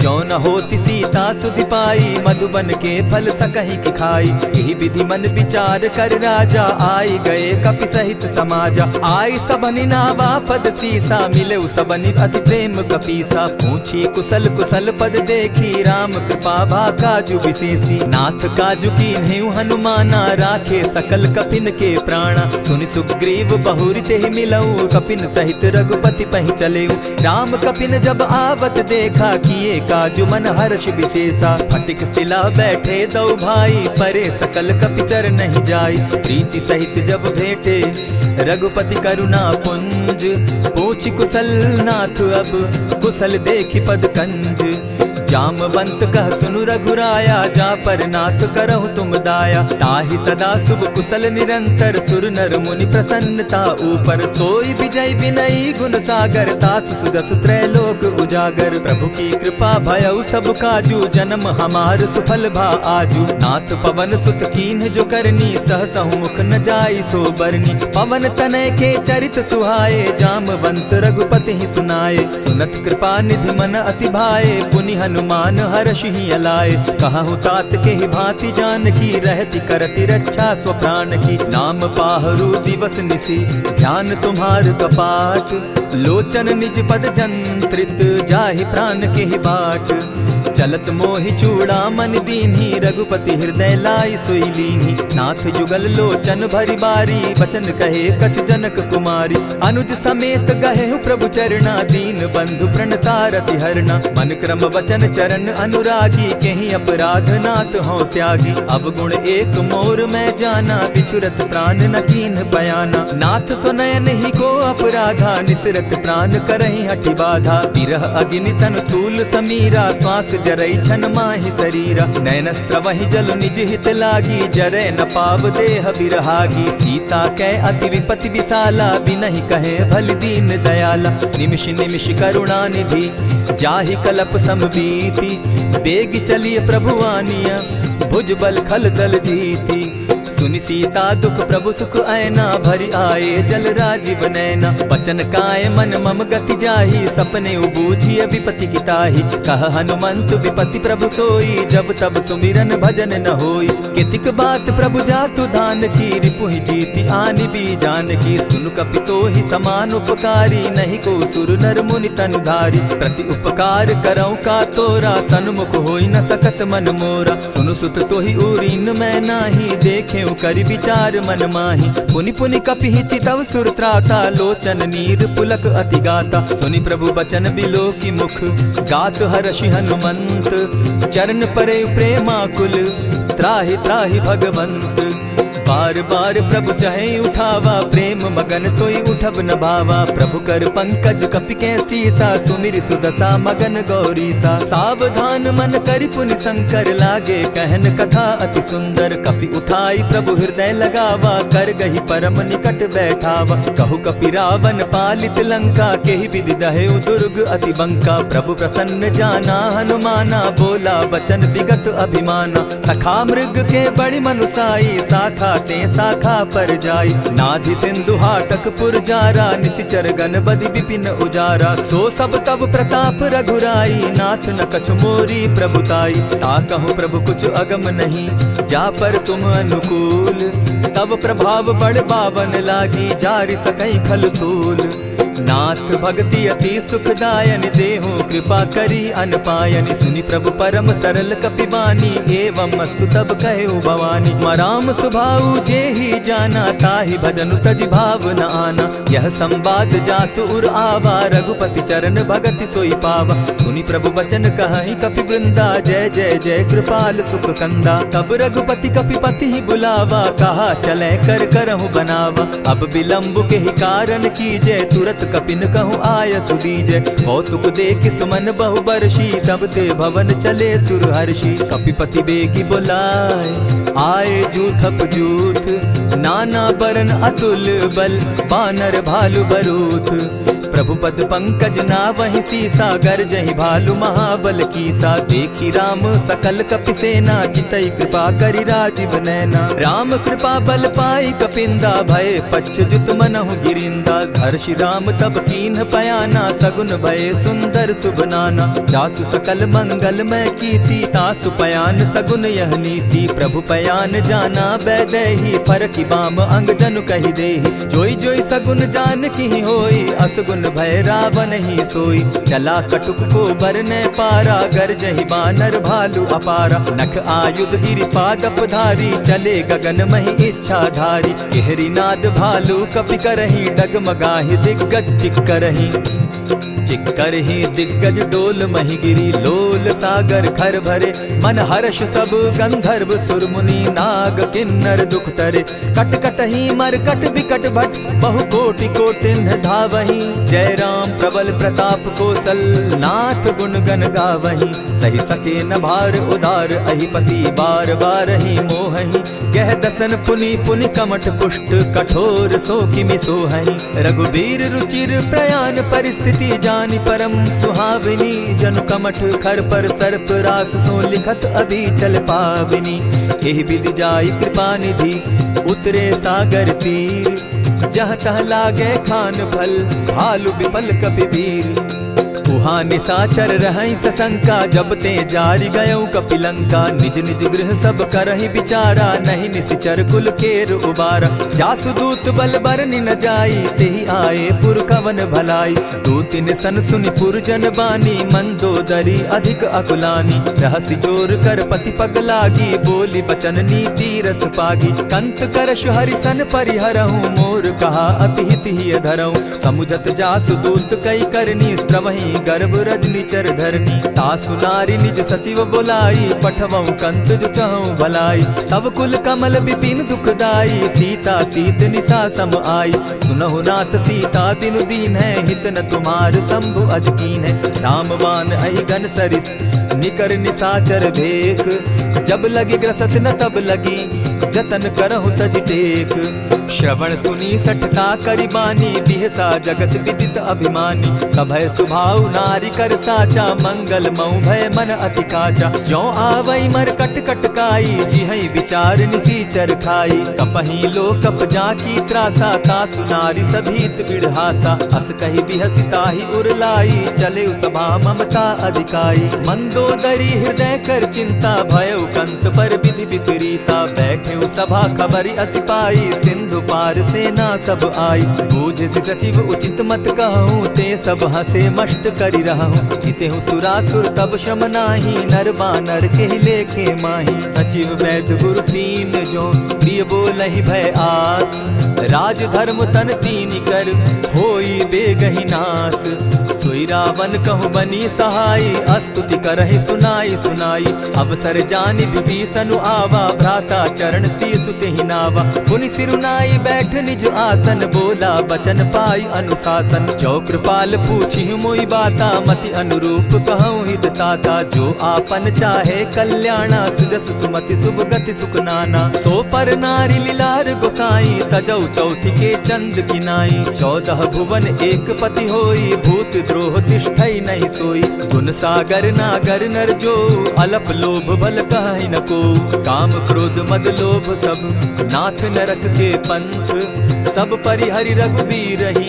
जो न होती सीता सुधि पाई मधुबन के फल सकहि की खाई यही विधि मन विचार कर राजा आई गए कपि सहित समाजा आई सबनि नावा पद सीसा मिले सबनि अति प्रेम कपीसा पूछी कुशल कुशल पद देखी राम कृपा भा काजु विशेषी नाथ काजु कीन्हेउ हनुमाना राखे सकल कपिन के प्राणा सुनि सुग्रीव बहुरी तेहि मिलऊ कपिन सहित रघुपति पहि चलेऊ राम कपिन जब आवत देखा किए काजु मन हर्ष विशेषा फटिक सिला बैठे दो भाई परे सकल कपिचर नहीं जाई प्रीति सहित जब भेटे रघुपति करुणा पुंज पूछि कुशल नाथ अब कुशल देखि पद कंज जामवंत कह सुनु रघुराया जा पर नाथ करहु तुम दाया ताहि सदा शुभ कुशल निरंतर सुर नर मुनि प्रसन्नता ऊपर सोई विजय विनयी गुण सागर तास सुदस त्रैलोक उजागर प्रभु की कृपा भयउ सब काजू जन्म हमार सुफल भा आजू नाथ पवन सुत कीन्ह जो करनी सहसहु मुख न जाई सो बरनी पवन तनय के चरित सुहाए जामवंत रघुपति ही सुनाए सुनत कृपा निधि मन अति भाए पुनि हनुमान हर्ष ही अलाए कहु तात के ही भांति जान की रहती करती रक्षा स्व प्राण की नाम पाहरु दिवस निसी ध्यान तुम्हार कपाट लोचन निज पद जंत्रित जाहि प्राण के ही बाट चलत मोहि चूड़ा मन दीन्ही, रघुपति हृदय लाई सोई लीन्ही। नाथ जुगल लोचन भरी बारी, बचन कहे कछ जनक कुमारी। अनुज समेत गहे प्रभु चरणा, दीन बंधु प्रणतारति हरना। मन क्रम वचन चरण अनुरागी, केहि अपराध नाथ हो त्यागी। अब गुण एक मोर मैं जाना, बिछुरत प्राण न कीन्ह बयाना। नाथ सुनयन ही को अपराधा, निसरत प्राण करहि हठि बाधा। विरह अग्नि तन तूल समीरा, श्वास जरई छन माहि शरीरा। नयनस्त्र वही जल निज हित लागी, जरै न पाव देह बिरहागी। सीता कै अति विपति विशाला, बिनहि कहे भल दीन दयाला। निमिष निमिष करुणा निधि, जाहि कलप समबीति। बेग चलिए प्रभु आनिया, भुज बल खल दल जीती। सुनि सीता दुख प्रभु सुख ऐना, भरी आए जल राजीव नैना। बचन काय मन मम गति जाहि, सपने बूझिए विपति की ताहि। कह हनुमंत विपति प्रभु सोई, जब तब सुमिरन भजन न होई। कितिक बात प्रभु जातु धान की, रिपुहि जीति आनि भी जान की। सुन कपितोहि समान उपकारी, नहीं को सुर नर मुनि तन धारी। प्रति उपकार करऊँ का तोरा, सन्मुख होई न सकत मन मोरा। सुनु सुत तोहि उरीन मैं नाही, देखे करि विचार मन माही। पुनि पुनि कपिहि चितव सुर त्राता, लोचन नीर पुलक अति गाता। सुनि प्रभु बचन बिलो की मुख, गात हर्षि हनुमंत। चरण परे प्रेमाकुल, त्राहि त्राहि भगवंत। बार बार प्रभु चहे उठावा, प्रेम मगन तोई उठब न भावा। प्रभु कर पंकज कपि के सीसा, सुमिर सुदशा मगन गौरीसा। सावधान मन करि पुनि शंकर, लागे कहन कथा अति सुंदर। कपि उठाई प्रभु हृदय लगावा, कर गही परम निकट बैठावा। कहु कपि रावण पालित लंका, केहि विधि दहेउ दुर्ग अति बंका। प्रभु प्रसन्न जाना हनुमाना, बोला बचन विगत अभिमाना। सखा मृग के बड़ी मनुसाई, साखा ते शाखा पर जाई। नाधि सिंधु हाटक पुर जारा, निशिचर गण बदि विपिन उजारा। सो सब तब प्रताप रघुराई, नाथ न कछु मोरी प्रभुताई। ताकहु प्रभु कुछ अगम नहीं, जा पर तुम अनुकूल। तब प्रभाव बड़ बावन लागी, जारि सकई खल तूल। नाथ भक्ति अति सुखदायनि, देहु कृपा करी अनपायनि। सुनि प्रभु परम सरल कपिबानी, एवं अस्तु तब कहु भवानी। मराम सुभाऊ जेहि जाना, ताहि भजनु तजि भाव न आना। यह संवाद जासु उर आवा, रघुपति चरण भगति सोई पावा। सुनि प्रभु बचन कहि कपि वृंदा, जय जय जय कृपाल सुख कंदा। तब रघुपति कपिपति ही बुलावा, कहा चले कर करहु बनावा। अब विलंब के ही कारण कीजय, तुरत कपिन कहूँ आय सुदीजय। कौतुक देख सुमन बहु बरसी, तब ते भवन चले सुर हर्षि। कपिपति बेगी बुलाए, आए जूथप जूथ। नाना बरन अतुल बल, बानर भालु बरूथ। प्रभु पद पंकज नावहि सीसा, गरजहि भालु महाबल कीसा। देखी राम सकल कपि सेना, जितई कृपा करि राजीव नैना। राम कृपा बल पाई कपिंदा, भय पच्युत मनहु गिरिंदा। हर्षि राम तब कीन्ह पयाना, सगुन भय सुंदर शुभ नाना। जासु सकल मंगलमय कीर्ति, तासु पयान सगुन यह नीति। प्रभु पयान जाना बैदेही, फरकि बाम अंग जनु कहि देहि। जोई जोई सगुन जान की होई, असगुन भय रावण ही सोई। चला कटुक को बरने पारा, गरजहि बानर भालु अपारा। नख आयुध गिरि पादप धारी, चले गगन महि इच्छा धारी। केहरी नाद भालु कपि करहि, डगमगाहि दिग्गज चिक्करहि। चिक्करहि दिग्गज डोल महि गिरी, लोल सागर खर भरे। मन हर्ष सब गंधर्व सुर मुनि, नाग किन्नर दुख तरे। कट कटहि मरकट बिकट भट, बहु कोटि कोटिन्ह धावहि। जय राम प्रबल प्रताप कौशल, नाथ गुण गण गावहि। सही सके न भार उदार, अहिपति बार बार ही मोहहि। गह दसन पुनि पुनि कमठ पुष्ट, कठोर सो किमि सोहहि। रघुबीर रुचिर प्रयाण परिस्थिति, जानि परम सुहाविनी। जनु कमठ खर पर सर्प रास, सो लिखत अभी चल पाविनी। एहि विधि जाई कृपा निधि, उतरे सागर तीर। जहाँ तह लागे खान फल, भालु विपल कपि वीर। वहाँ निशाचर रहई सशंका, जब ते जारी गयऊ कपिलंका। निज निज गृह सब करहि विचारा, नहीं निशिचर कुल केर उबारा। जासुदूत बल बरनि न जाई, तेहि आए पुर कवन भलाई। दो तिन सन सुनि पुरजन बानी, मंदोदरी अधिक अकुलानी। रहसि जोर कर पति पग लागी, बोली बचन नीति रस पागी। कंत करश हरिसन परिहरहूँ, मोर कहा अति हित ही धरऊँ। समुझत जासुदूत कई करनी, स्त्रवहि गर्भ रजनी चर धरनी। तासु नारी निज सचिव बोलाई, पठवऊँ कंत जो चहूँ भलाई। तब कुल कमल विपिन दुखदाई, सीता सीत निशा सम आई। सुनहु नाथ सीता दिनु दीन है, हित न तुम्हार शंभु अजकीन है। रामबान अहि घन सरिस, निकर निशाचर भेक। जब लगी ग्रसत न तब लगी, जतन करहु तज टेक। श्रवण सुनी सठता करिबानी, बिहसा जगत विदित अभिमानी। सभय सुभाव नारी कर साचा, मंगल मऊ भय मन अति काचा। जो आवई मर कट कट काई, जिहई विचार निसीचर खाई। कपही लो कप जाकी त्रासा, तासु नारी सभीत बिढ़ासा। अस कही बिहसिता ही उरलाई, चले सभा ममता अधिकाई। मंदोदरी हृदय कर चिंता, भयउ कंत पर विधि विपरीता। बैठे सभा खबरी असी पाई, सिंधु पार सेना सब आई। बूझ सचिव उचित मत कहूँ, ते सब हसे मष्ट करि रहूँ। इतेहु सुरासुर तब शम नाही, नर बानर के लेखे माही। सचिव वैद्य गुरु तीन जो, प्रिय बोलहि भय आस। राज धर्म तन तीन कर, होई बेगहि नास। सोई रावण कहु बनी सहाई, अस्तुति करहि सुनाई सुनाई। अवसर जानि विभीषण आवा, भ्राता चरण शीस तेहि नावा। पुनि सिरुनाई बैठ निज आसन, बोला बचन पाई अनुशासन। जो कृपाल पूछि मोई बाता, मति अनुरूप कहूँ हित ताता। जो आपन चाहे कल्याणा, सुजस सुमति शुभ गति सुख नाना। सो पर नारी लीलार गोसाई, तजौ चौथि के चंद किनाई। 14 भुवन एक पति होई, भूत द्रोह तिष्ठई नहीं सोई। गुण सागर नागर नर जो, अलप लोभ बल कहि न को। काम क्रोध मद लोभ सब, नाथ नरक के पंथ। सब परिहरि रघुबीरहि,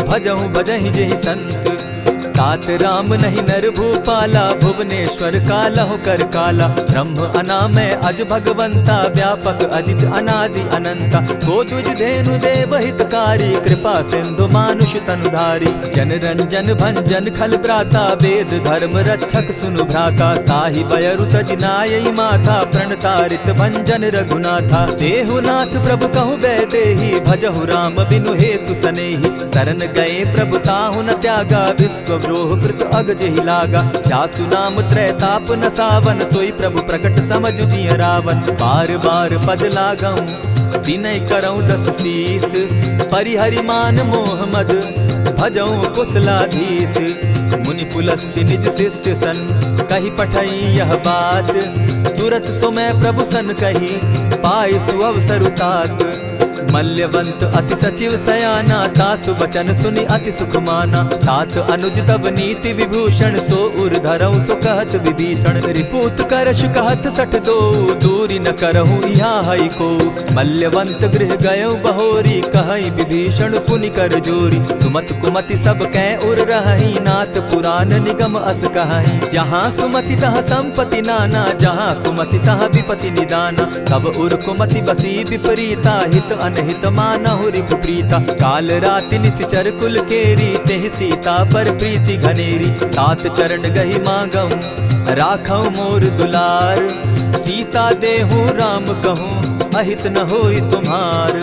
भजहु भजहि जेहि संत। तात राम नहीं नर भूपाला, भुवनेश्वर कालहु कर काला। ब्रह्म अनामय अज भगवंता, व्यापक अजित अनादि अनंता। गोद्विज धेनु देव हितकारी, कृपा सिंधु मानुष तनुधारी। जन रंजन भंजन खल भ्राता, वेद धर्म रक्षक सुनु भ्राता। ताहि बयरु तज नायई माथा, प्रणतारित भंजन रघुनाथा। देहुनाथ प्रभु कहु बैदेहि, भजहु राम बिनु हेतु सनेहि। शरण गए प्रभु ताहु न त्यागा, विश्व द्रोह कृत अग जेहि लागा। जासु नाम त्रैताप न सावन, सोई प्रभु प्रकट समझ जिय रावण। बार बार पद लागऊं, विनय करऊं 10 शीस। परिहरि मान मोह मद, भजऊं कुशलाधीश। मुनि पुलस्ति निज शिष्य सन, कही पठई यह बात। तुरत सो मैं प्रभु सन कही, पाए सुअवसर तात। मल्यवंत अति सचिव सयाना, तासु बचन सुनि अति सुख माना। तात अनुज तब नीति विभूषण, सो उर धरऊं सो कहत विभीषण। रिपुत करश कहत सठ दो, दूरी न करहूँ यहाँ हई को। मल्यवंत गृह गयऊ बहोरी, कहई विभीषण पुनि कर जोरी। सुमत कुमति सब कै उर रहई, नाथ पुराण निगम अस कहई। जहाँ सुमति तहाँ संपत्ति नाना, जहाँ कुमति तहाँ विपति निदाना। तब उर कुमति बसी विपरीता, हित अनहित मानहु रिपु प्रीता। काल राति निशिचर कुल केरी, तेहि सीता पर प्रीति घनेरी। तात चरण गहि मांगऊं, राखऊं मोर दुलार। सीता देहूँ राम कहूँ, अहित न होई तुम्हार।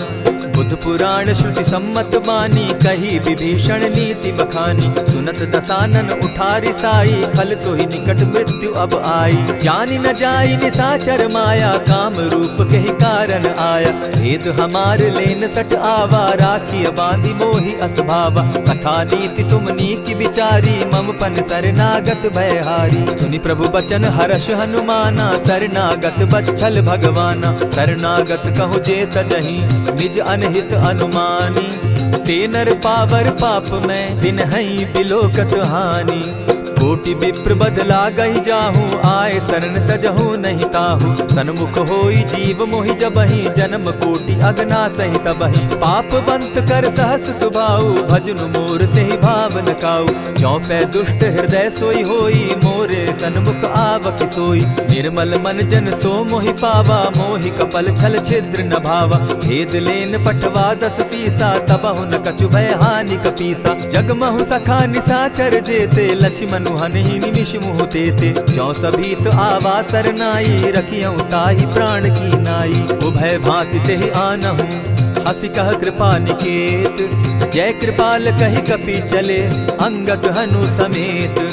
बुध पुराण श्रुति सम्मत बानी, कही विभीषण नीति बखानी। सुनत दसानन उठारी साई, खल तो ही निकट मृत्यु अब आई। जानि न जाई निशाचर माया, काम रूप के ही कारण आया। भेद हमार लेन सट आवा, राखिय बांधी मोहि असभावा। सखा नीति तुम नीति विचारी, मम पन शरणागत भयहारी। सुनि प्रभु बचन हर्ष हनुमाना, शरणागत बच्छल भगवाना। शरणागत कहु जे तजहि, निज अनहित अनुमानी। ते नर पावर पाप में, दिन हई बिलोकत हानि। कोटि विप्र बदला गई जाहूँ, आए शरण तजहू नहीं ताहू। सन्मुख होई जीव मोहि जबहि, जन्म कोटि अगना सही तबहि। पाप बंत कर सहस सुभाऊ, भजनु मोर तेहि भावन काऊ। चौपै दुष्ट हृदय सोई होई, मोरे सन्मुख आवक सोई। निर्मल मन जन सो मोहि पावा, मोहि कपल छल छिद्र न भावा। भेद लेन पठवा 10 सीसा, तबहु न कछु भय हानि कपीसा। जगमहु सखा निसाचर जेते, लक्ष्मनु हनहि निमिष मुह तेते। जो सभी तो आवा सरनाई, रखियऊ ताहि प्राण की नाई। उभय भांति तेहि आनहु, हसी कह कृपा निकेत। जय कृपाल कहि कपि चले, अंगद हनु समेत।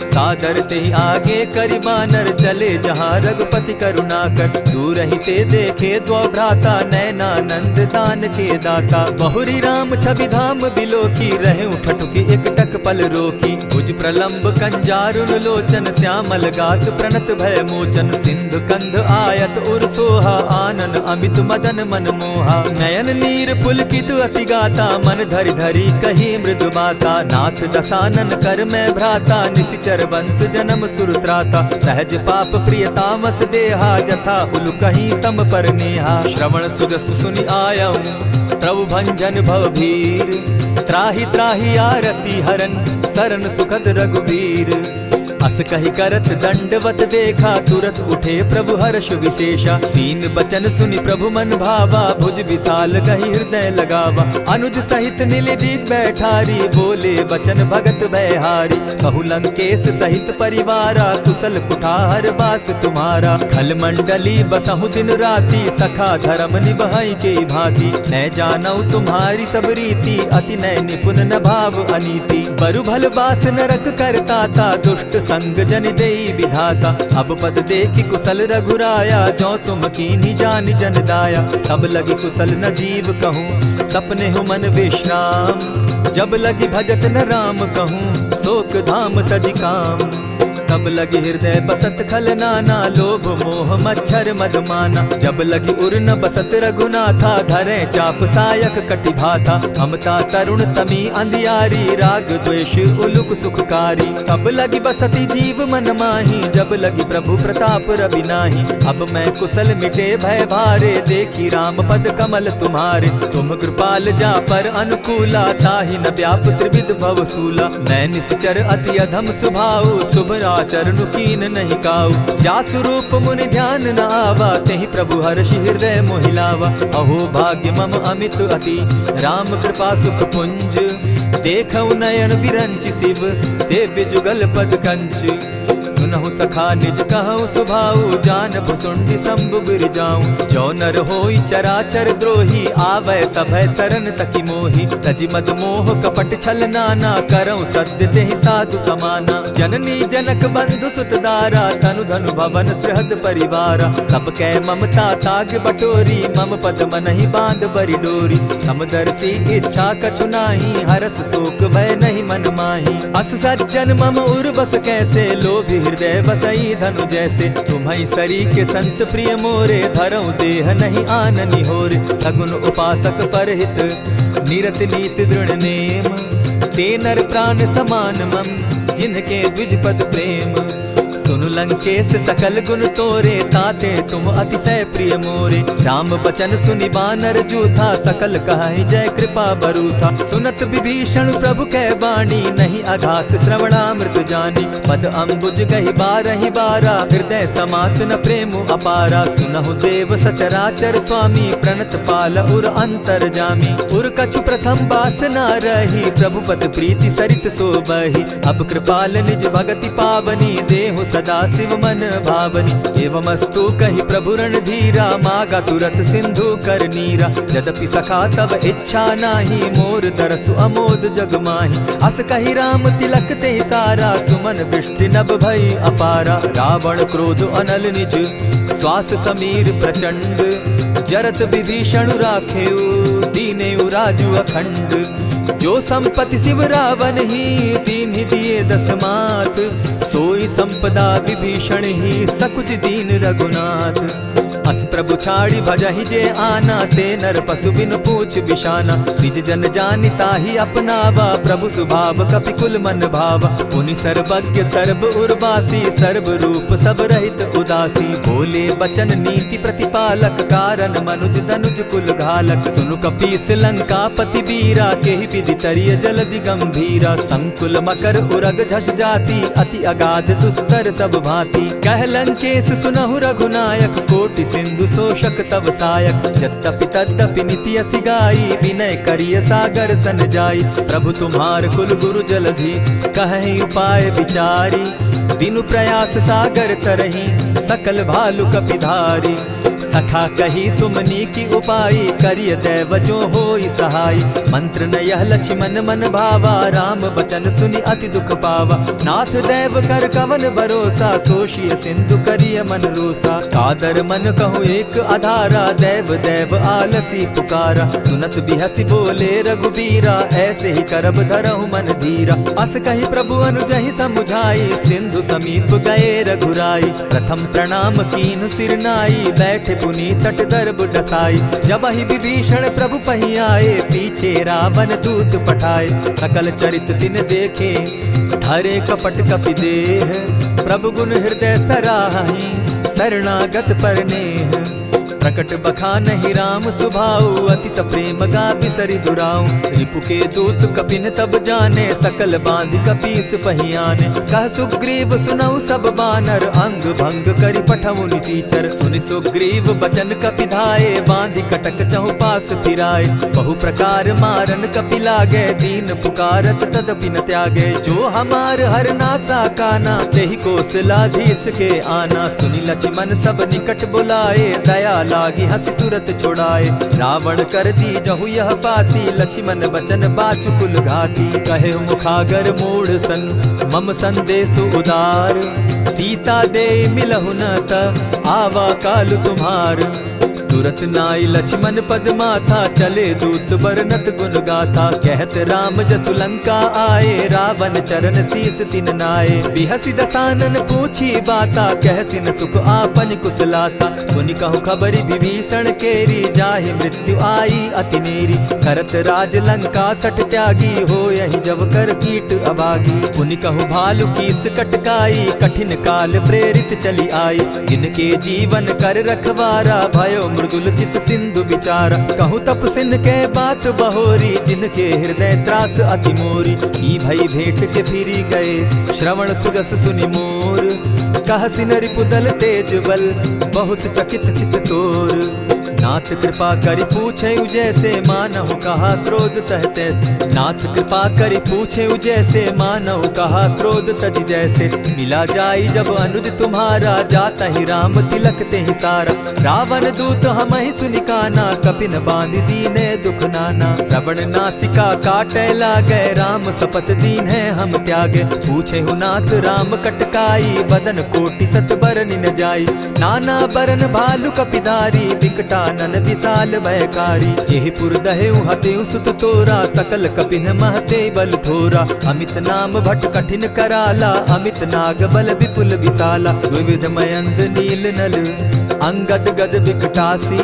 सादर ते आगे करि बानर चले, जहाँ रघुपति करुणाकर। दूर ही ते देखे द्वौ भ्राता, नैनानंद दान के दाता। बहुरी राम छवि धाम बिलोकी, रहे ठठुकी एक टक पल रोकी। भुज प्रलंब कंजारुन लोचन, श्यामल गात प्रणत भय मोचन। सिंधु कंध आयत उर सोहा, आनन अमित मदन मन मोहा। नयन नीर पुलकित अति गाता, मन धरि धरि कही मृदु बाता। नाथ दसानन कर मैं भ्राता, निशिचर वंश जन्म सुरत्राता। सहज पाप प्रिय तामस देहा, जथा उलु कहीं तम पर नेहा। श्रवण सुजस सुनि आयऊं, प्रभु भंजन भव भीर। त्राहि त्राहि आरती हरन, सरन सुखद रघुबीर। अस कहि करत दंडवत देखा, तुरत उठे प्रभु हर्ष विशेषा। दीन बचन सुनि प्रभु मन भावा, भुज विशाल कहि हृदय लगावा। अनुज सहित नीलदीप बैठारी, बोले बचन भगत भयहारी। कहु लंकेश सहित परिवारा, कुशल कुठार बास तुम्हारा। खल मंडली बसहु दिन राति, सखा धर्म निभाई के भांति। न जानऊ तुम्हारी सब रीति, अति नय निपुण न भाव अनीति। बरु भल बास नरक करताता, दुष्ट संग जन देई विधाता। अब पद देखि कुशल रघुराया, जो तुम कीन्ही जान जन दाया। तब लगी कुशल न जीव कहूँ, सपने हो मन विश्राम। जब लगी भजत न राम कहूँ, शोक धाम तज काम। तब लगी हृदय बसत खल नाना, लोभ मोह मच्छर मद माना। जब लगी उर न बसत रघुनाथा, धरे चाप सायक कटि भाता। ममता तरुण तमी अंधियारी, राग द्वेष उलुक सुखकारी। तब लगी बसती जीव मन माही, जब लगी प्रभु प्रताप रवि नाही। अब मैं कुशल मिटे भय भारे, देखी राम पद कमल तुम्हारे। तुम कृपाल जा पर अनुकूला, ताहि न व्याप त्रिविध भव सूला। मैं निश्चर अति अधम सुभाऊ, शुभ चरणु कीन नहीं काऊ। जासु रूप मुनि ध्यान न आवा, तेहि प्रभु हर्षि हृदय मोहिलावा। अहो भाग्य मम अमित अति, राम कृपा सुख पुंज। देखऊ नयन विरंचि शिव, सेव्य जुगल पद कंच। सुनहु सखा निज कहूँ सुभाऊ, जानब सुंडि शंभु गिर जाऊं। जो नर होई चराचर द्रोही, आवे सभय शरण तकी मोही। तजि मद मोह कपट छल नाना, करऊँ सत्य तेहि साधु समाना। जननी जनक बंधु सुत दारा, तनु धनु भवन सृहद परिवारा। सब कै ममता ताग बटोरी, मम पद मनहि बांध बरि डोरी। समदर्शी इच्छा कछु नाही, हरस शोक भय नहीं मन माही। अस सज्जन मम उर बस कैसे, लोभी हृदय बसई धनु जैसे। तुम्हि सरी के संत प्रिय मोरे, धरऊ देह नहीं आननि होरे। सगुन उपासक परहित, निरत नीत दृढ़ नेम। ते नर प्राण समान मम, जिनके द्विज पद प्रेम। सुनु लंकेश सकल गुण तोरे, ताते तुम अतिशय प्रिय मोरे। राम बचन सुनि बानर जूथा, सकल कहाई जय कृपा बरूथा। सुनत विभीषण प्रभु कै बाणी, नहीं अघात श्रवणामृत जानी। पद अम्बुज गहि बारहि बारा, हृदय समात न प्रेम अपारा। सुनहु देव सचराचर स्वामी, प्रणत पाल उर अंतर जामी। उर कछु प्रथम बास न रही, प्रभु पद प्रीति सरित सोबहि। अब कृपाल निज भगति पावनी, देहु सदा शिव मन भावनी। एवमस्तु कहि प्रभु रणधीरा, मागा तुरत सिंधु कर नीरा। यद्यपि सखा तब इच्छा नाही, मोर तरसु अमोद जग माही। अस कहि राम तिलक ते सारा, सुमन वृष्टि नभ भई अपारा। रावण क्रोध अनल निज, श्वास समीर प्रचंड। जरत विभीषण राखेउ, दीनेउ राजु अखंड। जो संपत्ति शिव रावण ही, दीन्हि दिए 10 मात। सोई संपदा विभीषण ही, सकुच दीन रघुनाथ। अस प्रभु छाड़ी भजहि जे आना, ते नर पशु बिन पूछ बिशाना। निज जन जानि ताहि अपनावा, प्रभु स्वभाव कपि कुल मन भावा। उनि सर्वज्ञ सर्व उर्वासी, सर्व रूप सब रहित उदासी। बोले बचन नीति प्रतिपालक, कारण मनुज धनुज कुल घालक। सुनु कपीस लंकापति वीरा, केहि विधि तरिय जलधि गंभीरा। संकुल मकर उरग झष जाति, अति अगाध दुस्तर सब भांति। कह लंकेश सुनहु रघुनायक, कोटि सिंधु शोषक तब सायक। यद्यपि तद्यपि निति असि गाई, विनय करिय सागर सन जाई। प्रभु तुम्हार कुल गुरु जलधि, कहि उपाय विचारी। बिनु प्रयास सागर तरही, सकल भालु कपिधारी। सखा कही तुमनी की उपाय, करिय दैव जो होई सहाय। मंत्र न यह लक्ष्मण मन भावा, राम बचन सुनि अति दुख पावा। नाथ दैव कर कवन भरोसा, सोषिय सिंधु करिय मन रोसा। कादर मन कहूँ एक आधारा, दैव दैव आलसी पुकारा। सुनत बिहसी बोले रघुबीरा, ऐसे ही करब धरहु मन धीरा। अस कही प्रभु अनुजहि समुझाई, सिंधु समीप गए रघुराई। प्रथम प्रणाम कीन सिर नाई, बैठे पुनि तट दर्भ डसाई। जब ही विभीषण प्रभु पही आए, पीछे रावण दूत पठाए। सकल चरित तिन देखे, धरे कपट कपि देह। प्रभु गुण हृदय सराहि, शरणागत पर नेह। प्रकट बखानहि राम सुभाऊ, अति सप्रेम गा बिसरि दुराऊ। रिपु के दूत कपिन तब जाने, सकल बांधि कपीस पहियाने। कह सुग्रीव सुनऊ सब बानर, अंग भंग करि पठऊ निसीचर। सुनि सुग्रीव बचन कपि धाये, बांधि कटक चहु पास फिराए। बहु प्रकार मारन कपि लागे, दीन पुकारत तदपि न त्यागे। जो हमार हर नासा काना, तेहि कौशलाधीश के आना। सुनि लक्ष्मण सब निकट बुलाए, दया लागी हंस तुरत छुड़ाए। रावण कर दी जहु यह पाती, लक्ष्मण बचन बाचु कुल घाती। कहे मुखागर मूढ़ सन, मम संदेश उदार। सीता दे मिलहु न त, आवा काल तुम्हार। तुरत नाई लक्ष्मण पद माथा, चले दूत बरनत गुण गाथा। कहत राम जसु लंका आए, रावण चरण शीस तिन नाये। बिहसि दसानन पूछी बाता, कहसिन सुख आपन कुशलाता। मुनि कहु खबरि विभीषण केरी, जाहि मृत्यु आई अति नेरी। करत राज लंका सठ त्यागी, हो यही जब कर कीट अभागी। मुनि कहु भालु कीस कटकाई, कठिन काल प्रेरित चली आई। जिनके जीवन कर रखवारा, भयो मृदुल चित सिंधु विचारा। कहूँ तप सिन के बात बहोरी, जिनके हृदय त्रास अति मोरी। की भई भेंट के फिरी गए, श्रवण सुजस सुनि मोर। कह सिन रिपुदल तेज बल, बहुत चकित चित तोर। नाथ कृपा करि पूछे जैसे, मानहु कहा क्रोध तह तैसे। नाथ कृपा करि पूछे जैसे, मानहु कहा क्रोध तज जैसे। मिला जाई जब अनुज तुम्हारा, जाता ही राम तिलक ते ही सारा। रावण दूत हम ही सुनि काना, कपिन बांधि दीने दुख नाना। श्रवण नासिका काटे लागे, राम सपत दीन है हम त्यागे। पूछे हु नाथ राम कटकाई, बदन कोटि सत बरनि न जाई। नाना बरन भालु कपिधारी, विकटा नन विशाल भयकारी। जेहिपुर दहेउ हतेउ सुत तोरा, सकल कपिन महते बल थोरा। अमित नाम भट कठिन कराला, अमित नाग बल विपुल विशाला। द्विविध मयंद नील नल, अंगद गद विकटासी।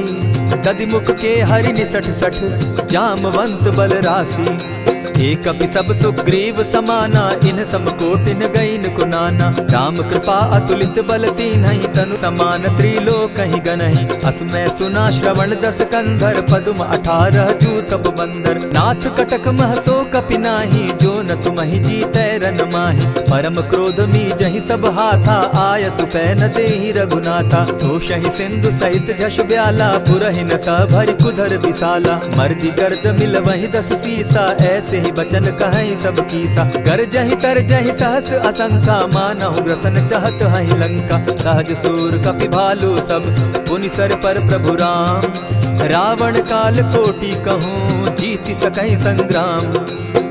दधिमुख के हरि निसठ सठ, जामवंत बल राशि। एक कपि सब सुग्रीव समाना, इन सम कोटिन गईन कुनाना। राम कृपा अतुलित बल तीन्हि, तनु समान त्रिलोक ही गनहि। असमय सुना श्रवण दस कंधर, पदुम 18 जूतप बंदर। नाथ कटक महसो कपि नाही, जो न तुमहि जीतै रन माहि। परम क्रोध मी जहि सब हाथा, आयसु पै न देहि रघुनाथा। सोषहि सिंधु सहित झष ब्याला, पुरहिन त भरि कुधर विशाला। मर्दि गर्द मिल वहि 10 सीसा, ऐसे ही बचन कहीं सब कीसा। गरजहि तरजहि सहस असंख्या, मानहु ग्रसन चहत हहि लंका। सहज सूर कपि भालु सब, पुनि सर पर प्रभु राम। रावण काल कोटि कहूँ, जीति सकहि संग्राम।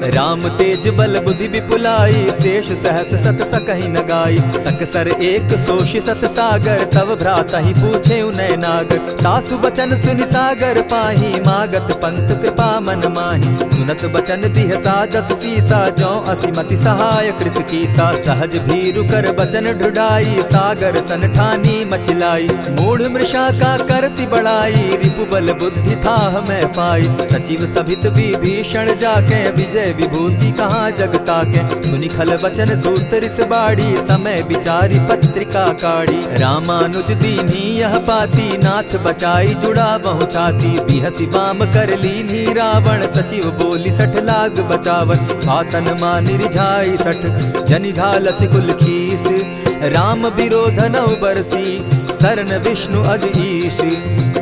राम तेज बल बुद्धि विपुलाई, शेष सहस सत सकहि न गाई। सकसर एक सोष सत सागर, तव भ्राता ही पूछे उनय नागर। तासु बचन सुनि सागर पाही, मागत पंत कृपा मन माही। सुनत बचन दिह साजस सीसा, जौ असिमति सहाय कृत कीसा। सहज भीरु कर बचन ढुढ़ाई, सागर सन ठानी मचिलाई। मूढ़ मृषा का करसि बढ़ाई, रिपुबल बुद्धि थाह मैं पाई। सचिव सभित विभीषण जाके, विजय विभूति कहाँ जग ताके। सुनि खल बचन दूत रिस बाड़ी, समय विचारी पत्रिका काढ़ी। रामानुज दीन्ही यह पाती, नाथ बचाई जुड़ा बहु छाती। बिहसी बाम कर लीन्ही रावण, सचिव बोली सठ लाग बचावन। आतन मानि रिझाई सठ, जनि ढालसि कुल खीस। राम विरोध नौ बरसी, सरन विष्णु अज ईश।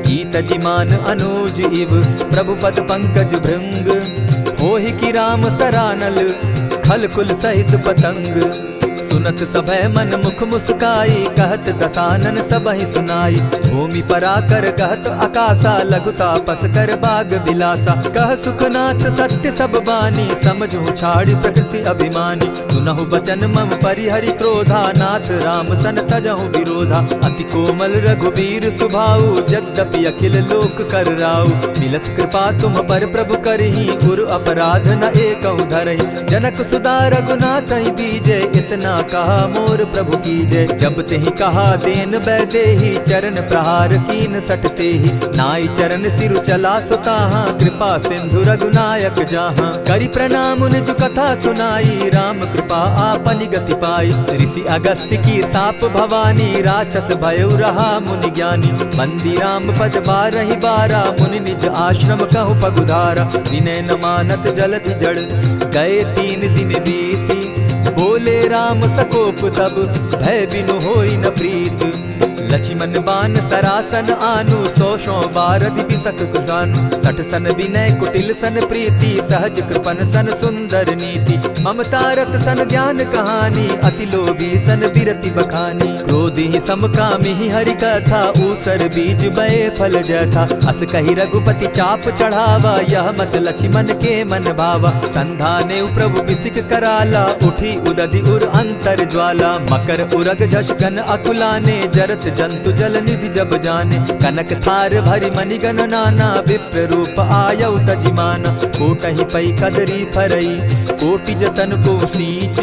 ईत जिमान अनुज इव, प्रभु पद पंकज भृंग। होहि कि राम सरानल, खल कुल सहित पतंग। सुनत सभय मन मुख मुस्काई, कहत दसानन सबहि सुनाई। भूमि पराकर कहत आकाशा, लघुता पस कर बाग बिलासा। कह सुखनाथ सत्य सब बानी, समझू छाड़ प्रकृति अभिमानी। सुनहु बचन मम परिहरि क्रोधा, नाथ राम सन तजहु विरोधा। अति कोमल रघुबीर सुभाऊ, यद्यपि अखिल लोक कर राऊ। मिलत कृपा तुम पर प्रभु करही, गुरु अपराध न एकहु धरहि। जनक सुदा रघुनाथ ही दीजे, इतना कहा मोर प्रभु की जय। जब तेहि कहा देन बैदेही, चरण प्रहार कीन सटते ही। नाई चरण सिरु चला सुताहा, कृपा सिंधु रघुनायक जाहा। करि प्रणाम निज कथा सुनाई, राम कृपा आपनि गति पाई। ऋषि अगस्त की साप भवानी, राक्षस भयउ रहा मुनि ज्ञानी। बंदी राम पद बारहि बारा, मुनि निज आश्रम कहु पगुधारा। विनय न मानत जलधि जड़, गए 3 दिन बीती। बोले राम सकोप तब, भय बिनु होई न प्रीत। लक्ष्मण बान सरासन आनु, 100 बारधि बिसक कुजानु। 60 सन विनय कुटिल सन प्रीति, सहज कृपन सन सुंदर नीति। ममता रत सन ज्ञान कहानी, अति लोभी सन बिरति बखानी। क्रोधि समकामी हरि कथा, ऊसर बीज बये फल जथा। अस कहि रघुपति चाप चढ़ावा, यह मत लक्ष्मण के मन भावा। संधाने प्रभु बिसिक कराला, उठी उदधि उर अंतर ज्वाला। मकर उरग झष गन अकुलाने, जरत जंतु जल निधि जब जाने। कनक थार भरी मणिगण नाना, विप्र रूप आयौ तजिमाना। कोटहि पै कदरी फरई, कोटि जतन को सींच।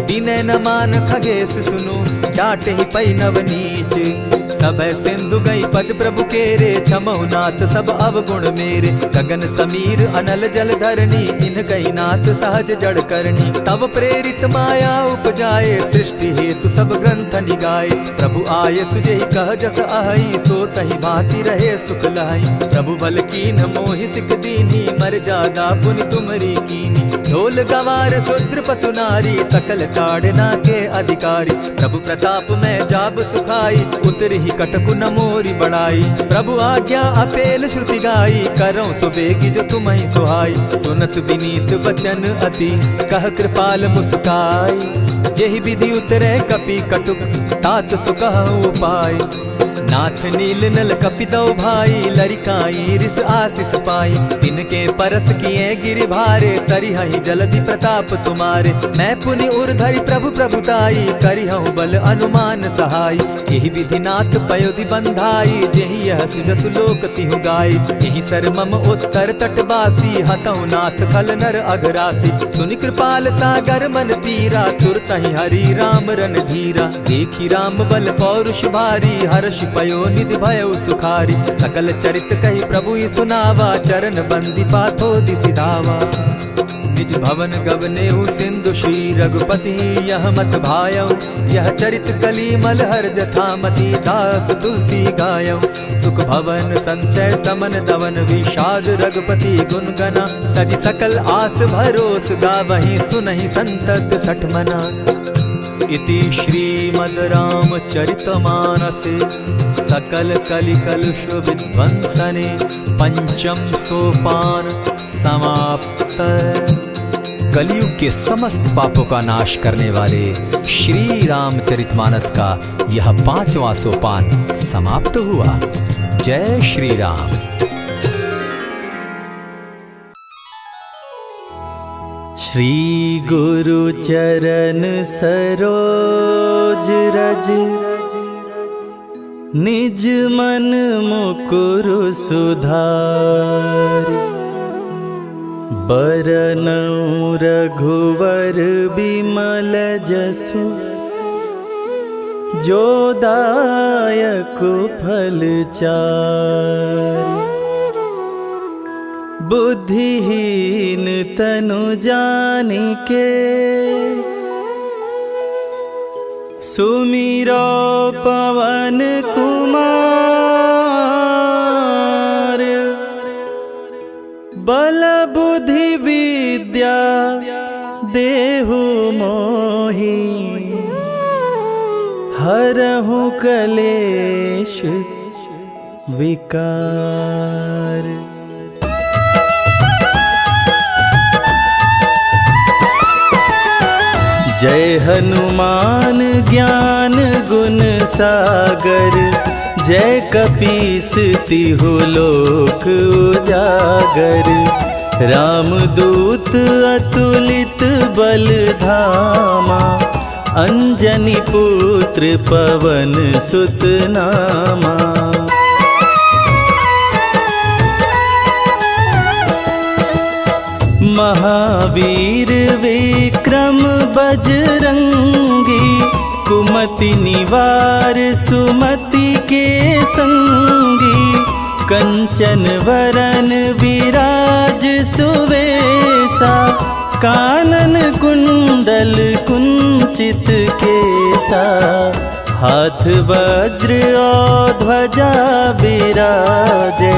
विनय न मान खगेश सुनु, डांटहि पै नवनीच। सब सिंधु गई पद प्रभु केरे, छमहु नाथ सब अवगुण मेरे। गगन समीर अनल जल धरनी, इन गई नाथ सहज जड़ करनी। तब प्रेरित माया उपजाए, सृष्टि हेतु सब ग्रंथ निगाए। प्रभु आये सुजेहि कह जस अहई, सो तहि भांति रहे सुख लहई। प्रभु बल कीन्ह मोहि सिख दीन्ही, मर्यादा पुनि तुमरी कीनी। ढोल गवार शूद्र पशु नारी, सकल ताड़ना के अधिकारी। प्रभु प्रताप में जाब सुखाई, उतरहि कटकु न मोरी बड़ाई। प्रभु आज्ञा अपेल श्रुति गाई, करऊं सो बेगी जो तुम्हि सुहाई। सुनत विनीत वचन अति, कह कृपाल मुस्काई। जेहि विधि उतरे कपि कटुक, तात सुकहु उपाय। नाथ नील नल कपितौ भाई, लरिकाई रिस आशीष पाई। तिनके परस किए गिरि भारे, तरिहहि जलधि प्रताप तुम्हारे। मैं पुनि उर्धरि प्रभु प्रभुताई, करिहु बल अनुमान सहाय। यही विधि नाथ पयोधि बंधाई, जेहि यह सुजसु लोक तिहु गाई। यही सर मम उत्तर तटवासी, हतहु नाथ खल नर अघरासी। सुनि कृपाल सागर मन तीरा, तुरतहि हरि राम रन धीरा। देखी राम बल पौरुष भारी, हर्ष पयो निधि भयउ सुखारी। सकल चरित कहि प्रभु सुनावा, चरण बंदी पाथो दिसि धावा। निज भवन गवनेहु सिंधु श्री रघुपति, यह मत भायऊ। यह चरित कली मलहर जथामति, दास तुलसी गायऊ। सुख भवन संशय समन दवन, विषाद रघुपति गुण गना। तज सकल आस भरोस, गावहि सुनहि संतत सठ मना। इति श्रीमद् रामचरितमानसे, सकल कलि कलुष विध्वंसने। पंचम सोपान समाप्त। कलयुग के समस्त पापों का नाश करने वाले श्री रामचरितमानस का यह 5वां सोपान समाप्त हुआ। जय श्री राम। श्री गुरु चरण सरोज रज, निज मन मुकुरु सुधारि। बरनउँ रघुवर बिमल जसु, जो दायक फल चारि। बुद्धिहीन तनु जानिके, सुमिरो पवन कुमार। बल बुद्धि विद्या देहु मोहि, हरहु कलेश विकार। जय हनुमान ज्ञान गुण सागर, जय कपीस तिहु लोक उजागर। रामदूत अतुलित बल धामा, अंजनी पुत्र पवन सुत नामा। महावीर विक्रम बजरंगी, कुमति निवार सुमति के संगी। कंचन वरन विराज सुवेसा, कानन कुंडल कुंचित केसा। हाथ वज्र और ध्वजा बिराजे,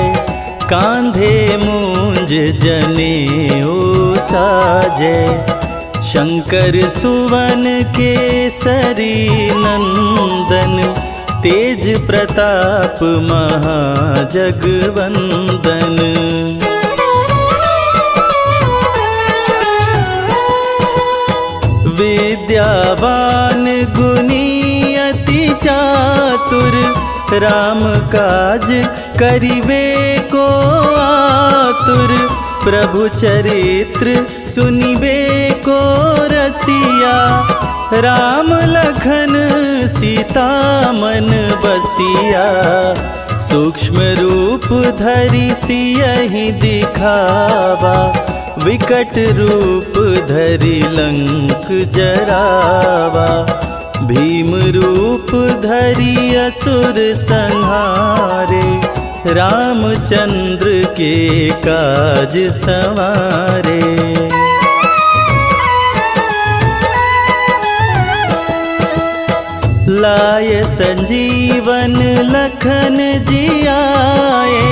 कांधे मूंज जनेऊ साजे। शंकर सुवन केसरी नंदन, तेज प्रताप महाजगवंदन। विद्यावान गुणी अति चातुर, राम काज करिवे को आतुर। प्रभु चरित्र सुनिबे को रसिया, राम लखन सीता मन बसिया। सूक्ष्म रूप धरि सियहि दिखावा, विकट रूप धरि लंक जरावा। भीम रूप धरि असुर संहारे, रामचंद्र के काज संवारे। लाय संजीवन लखन जियाए,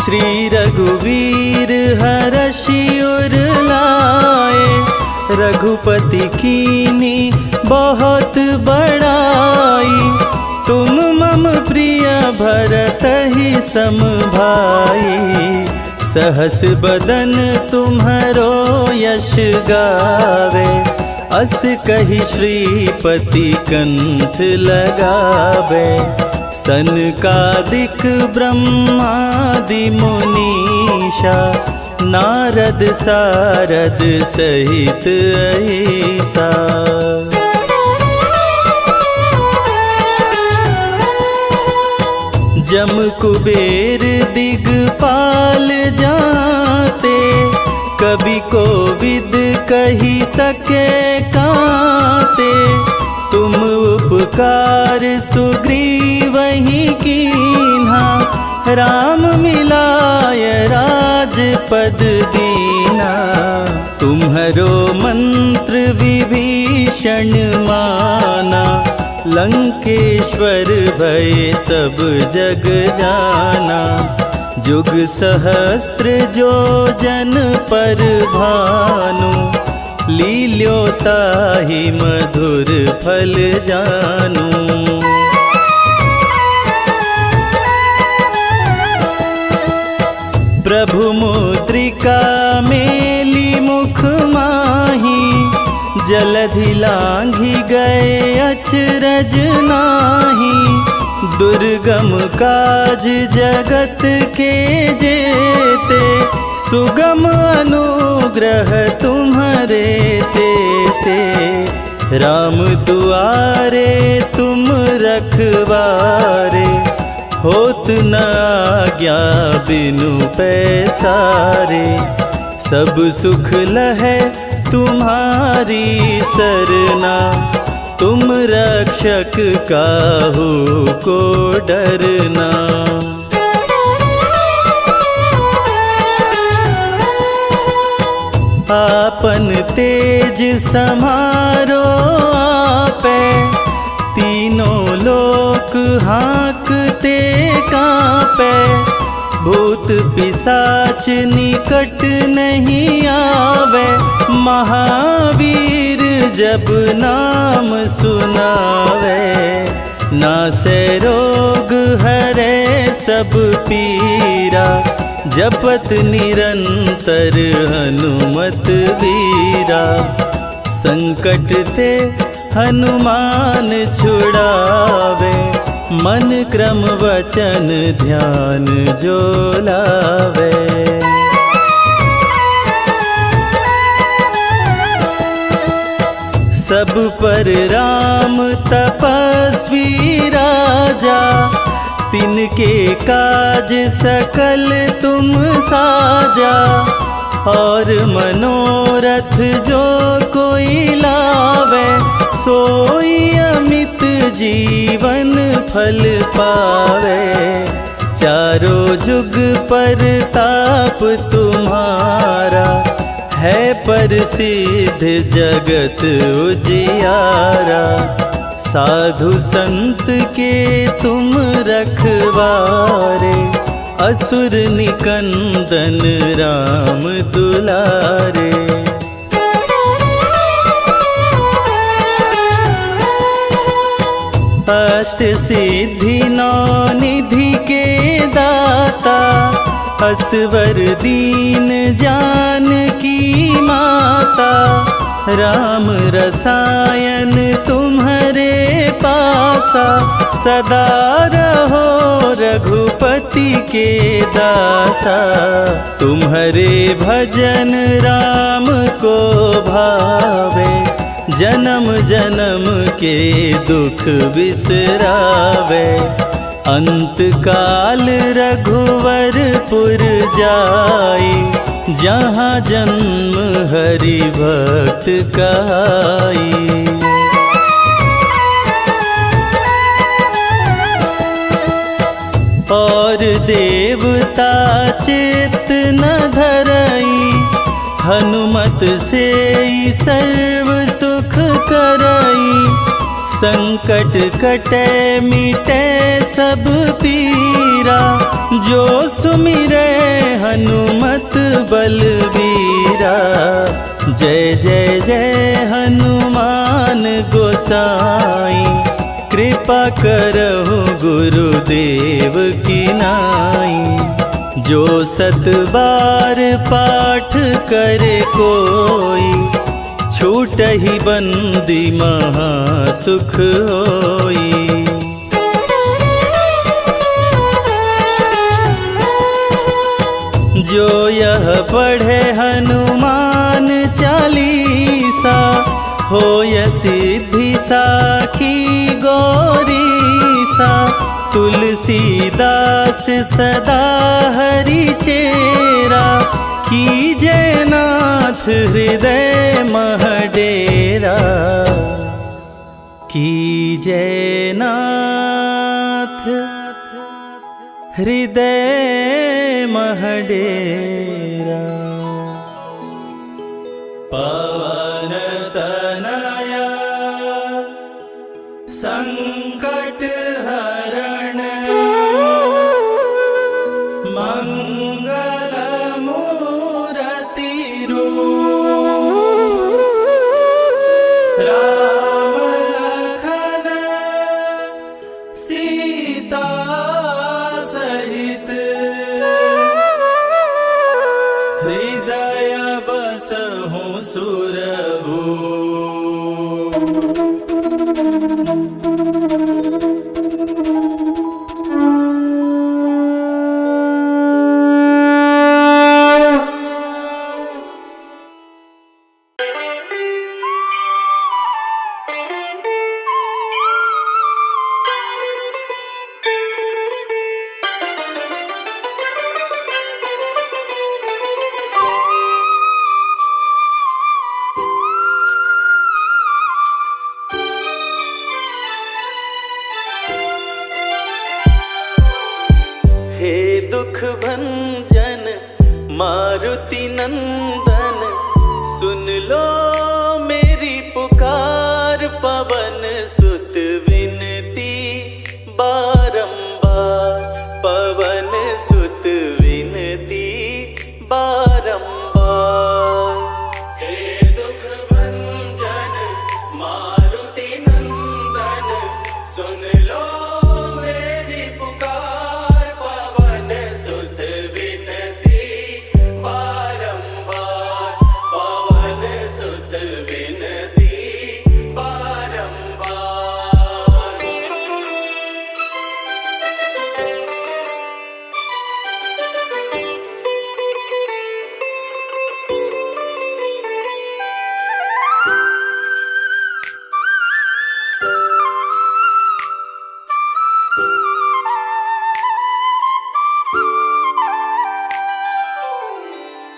श्री रघुवीर हरषि उर लाए। रघुपति कीनी बहुत बड़ाई, तुम मम प्रिय भरतहि सम भाई। सहस बदन तुम्हरो यश गावे, अस कहि श्रीपति कंठ लगावे। सनकादिक ब्रह्मादि मुनीषा, नारद सारद सहित अहिसा। जम कुबेर दिगपाल जाते, कवि कोविद कही सके काते। तुम उपकार सुग्रीवहि कीन्हा, राम मिलाय राजपद दीना। तुम्हरो मंत्र विभीषण माना, लंकेश्वर भय सब जग जाना। जुग सहस्त्र जो जन पर भानु, लील्योताहि मधुर फल जानू। प्रभु मुद्रिका मेली मुख माही, जलधि लांघि गए अचरज नाही। दुर्गम काज जगत के जेते, सुगम अनुग्रह तुम्हारे ते राम दुआरे तुम रखवारे, होत न आज्ञा बिनु पैसारे। सब सुख लहै तुम्हारी सरना, तुम रक्षक काहू को डरना। आपन तेज समारो आपे, तीनों लोक हाँकते कांपे। भूत पिशाच निकट नहीं आवे, महावीर जब नाम सुनावे। नासे रोग हरे सब पीरा, जपत निरंतर हनुमत वीरा। संकट ते हनुमान छुड़ावे, मन क्रम वचन ध्यान जो लावे। सब पर राम तपस्वी राजा, तिनके काज सकल तुम साजा। और मनोरथ जो कोई लावे, सोई अमित जीवन फल पावे। चारों जुग पर ताप तुम्हारा, है प्रसिद्ध जगत उजियारा। साधु संत के तुम रखवारे, असुर निकंदन राम दुलारे। अष्ट सिद्धि नौ निधि के दाता, असवर दीन जानकी माता। राम रसायन तुम्हारे पासा, सदा रहो रघुपति के दासा। तुम्हारे भजन राम को भावे, जन्म जन्म के दुख बिसरावे। अंत काल रघुवरपुर जाई, जहाँ जन्म हरि भक्त कहाई। और देवता चित्त न धरई, हनुमत से सर्व सुख करई। संकट कटे मिटे सब पीरा, जो सुमिरे हनुमत बलबीरा। जय जय जय हनुमान गोसाई, कृपा करहु गुरुदेव की नाई। जो 7 बार पाठ करे कोई, छूटहि बंदी महा सुख होई। जो यह पढ़े हनुमान चालीसा, होय सिद्धि साखी गौरीसा। तुलसीदास सदा हरि चेरा, कीजे नाथ हृदय मह डेरा। कीजे नाथ हृदय मह डेरा। पवन तनया संकट हरण, मंगल मूरति रूप। राम लखन सीता सहित, पुकार पवन सुत विनती बारंबार, पवन सुत विनती बारंबार। हे दुख भंजन मारुति नंदन, सुन लो मेरी पुकार पवन सुत विनती बारंबार, पवन सुत विनती बारंबार।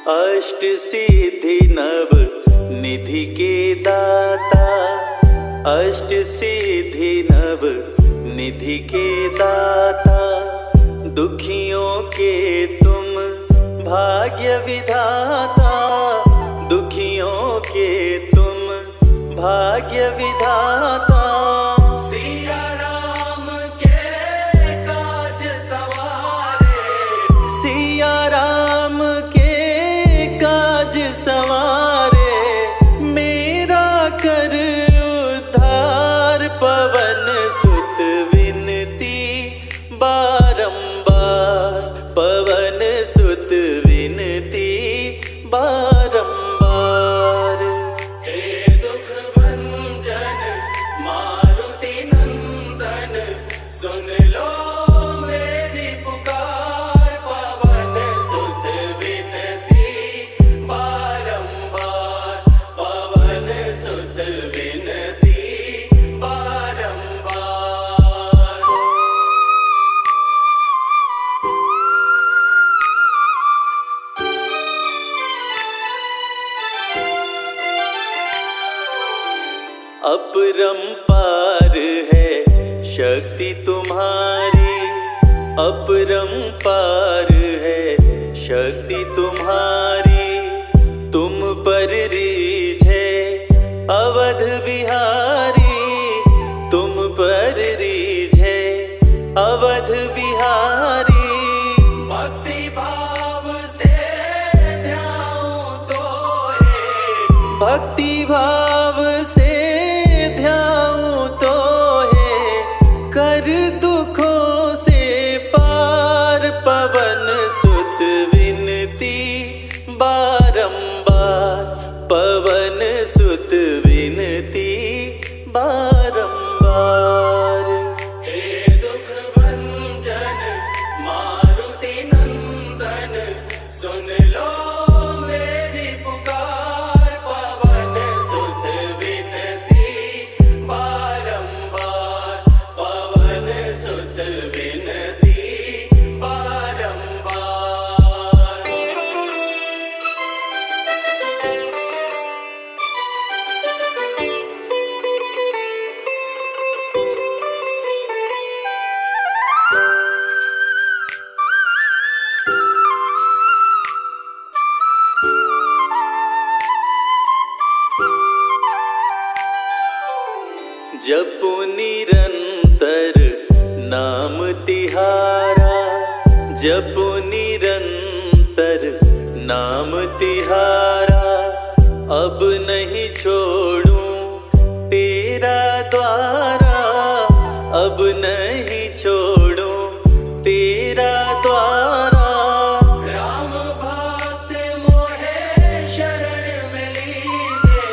अष्ट सिद्धि नव निधि के दाता, अष्ट सिद्धि नव निधि के दाता, दुखियों के तुम भाग्य विधाता, दुखियों के तुम भाग्य विधाता। सिया राम के काज सवारे, सिया राम के काज सवारे, मेरा कर उद्धार पवन सुत विनती बारंबार, पवन सुत विनती बारंबार। हे दुख भंजन मारुति नंदन, सुन लो मेरी पुकार पवन सुत विनती बारंबार, पवन सुत विनती बारंबार। अपरंपार है शक्ति तुम्हारी, अपरंपार है शक्ति तुम्हारी, तुम पर रीझे अवध बिहारी, तुम पर रीझे अवध बिहारी। भक्ति भाव से ध्याऊं तो है, भक्ति भाव से ध्याऊं तो है, कर दुखों से पार पवन सुत विनती बारंबार, पवन सुत विनती बारंबार। हे दुख भंजन मारुति नंदन, सुन लो मेरी पुकार पवन सुत विनती बारंबार, पवन सुत विनती बारंबार। जपो निरंतर नाम तिहारा, जपो निरंतर नाम तिहारा, अब नहीं छोड़ूं तेरा द्वारा, अब नहीं छोड़ूं तेरा द्वारा। राम भक्त मोहे शरण में लीजे,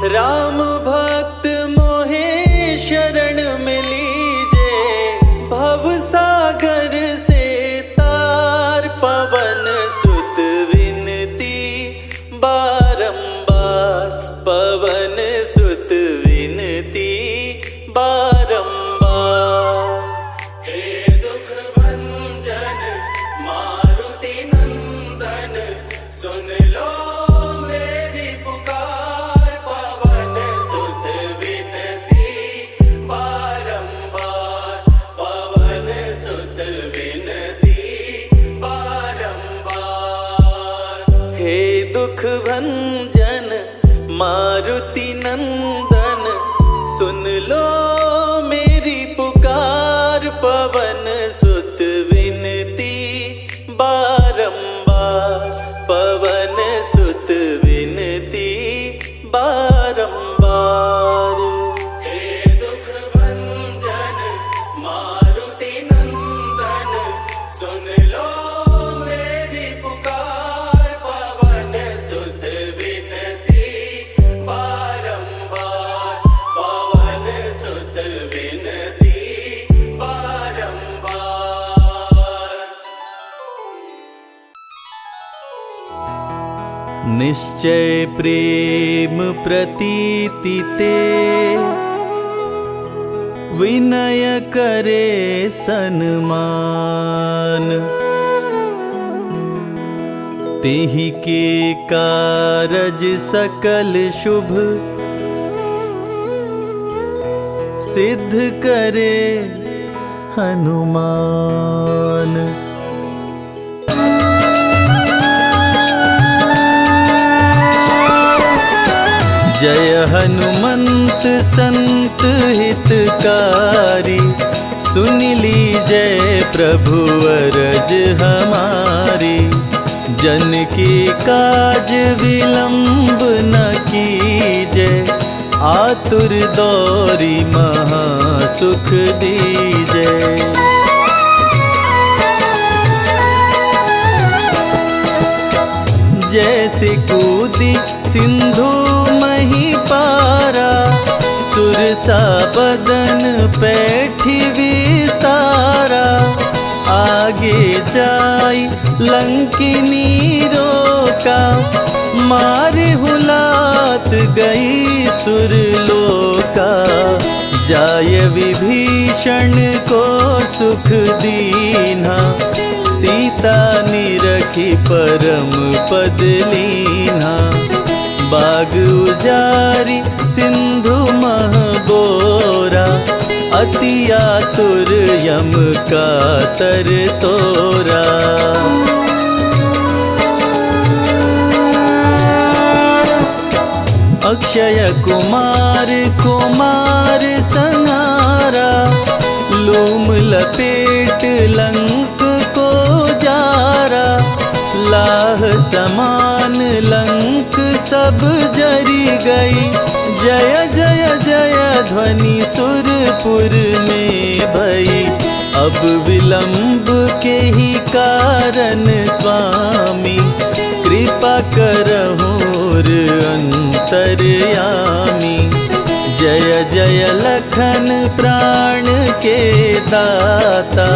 राम भक्त मोहे शरण में लीजे, भवसागर से तार पवन सुत विनती बारंबार, पवन सुत विनती बारंबार। हे दुख भंजन मारुति नंदन, सुन लो मेरी पुकार पवन सुत विनती बारंबार, पवन सुत विनती बारंबार। हे दुख भंजन मारुति नंदन, सुन लो मेरी पुकार पवन सुत विनती बारंबार, पवन सुत विनती बारंबार। हे दुख भंजन मारुति नंदन, सुन लो मेरी पुकार पवन सुत विनती बारंबार, पवन सुत विनती बारंबार। निश्चय प्रेम प्रतीति ते, विनय करे सन्मान। तेहि के कारज सकल शुभ, सिद्ध करे हनुमान। जय हनुमंत संत हितकारी, सुन लीजय प्रभु अरज हमारी। जन की काज विलंब न कीजय, आतुर दौरी महा सुख दीजय। जैसे कूदी सिंधु मही पारा, सुरसा बदन पैठी विस्तारा। आगे जाई लंकिनी रोका, मारे हुलात गई सुरलोका। जाय विभीषण को सुख दीन्हा, सीता निरखी परम पद लीन्हा। बाग उजारी सिंधु मह बोरा, अति आतुर यम का तर तोरा। अक्षय कुमार कुमार संहारा, लूम लपेट लंक को जारा। लाह समान लंक सब जरी गई, जय जय जय ध्वनि सुरपुर में भई। अब विलंब के ही कारण स्वामी, कृपा करहुर अंतर्यामी। जय जय लखन प्राण के दाता,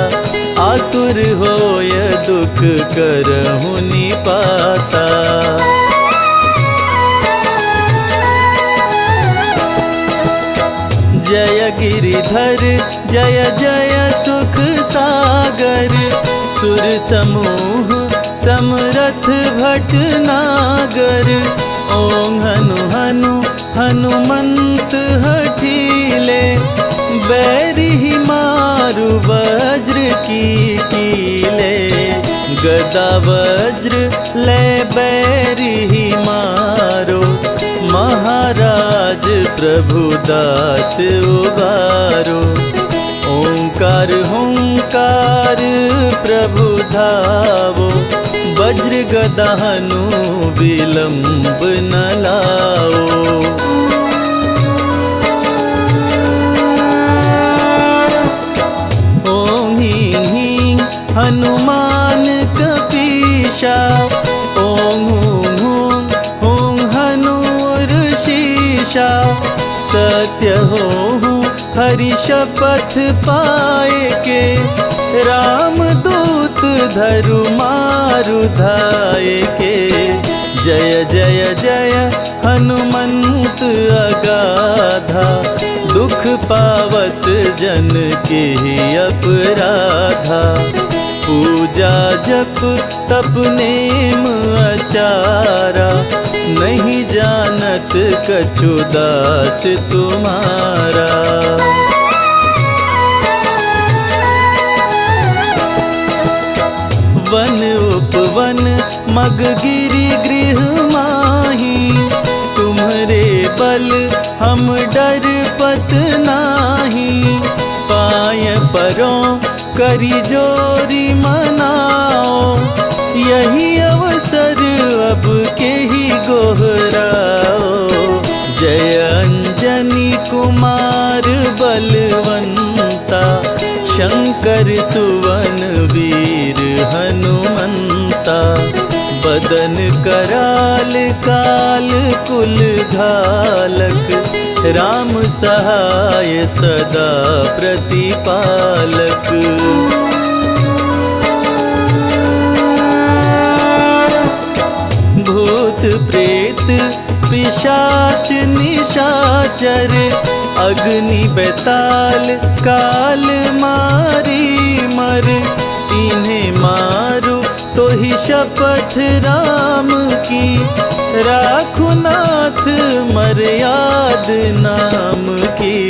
आतुर होय दुख करहु निपाता। जय गिरिधर जय जय सुख सागर, सुर समूह समरथ भटनागर। ओं हनु हनु हनुमंत हठीले, बैरी मारु वज्र की कीले। गदा वज्र ले बैरी मारो, महाराज प्रभु दास उबारो। ओंकार हुंकार प्रभु धावो, वज्र गदा हनु विलंब न लाओ। ओं ह्रीं ह्रीं हनुमान कपीशा, ओं हूं हूं हूं हनुर्शीशा। सत्य होहूं हरि शपथ पाए के, राम दूत धरु मारु धाये के। जय जय जय हनुमंत अगाधा, दुख पावत जन के अपराधा। पूजा जप तप नेम आचारा, नहीं जानत कछु दास तुम्हारा। वन उपवन मग गिरि गृह माही, तुम्हारे बल हम डरपत नाही, पाय परों करी जोरी मनाओ, यही अवसर अब के ही गोहराओ। जय अंजनी कुमार बलवंता, शंकर सुवन वीर हनुमंता, बदन कराल काल कुल घालक, राम सहाय सदा प्रतिपालक। भूत प्रेत पिशाच निशाचर, अग्नि बेताल काल मारी मर, इन्हें मारो तो ही शपथ राम की, राखु नाथ मर्याद नाम की।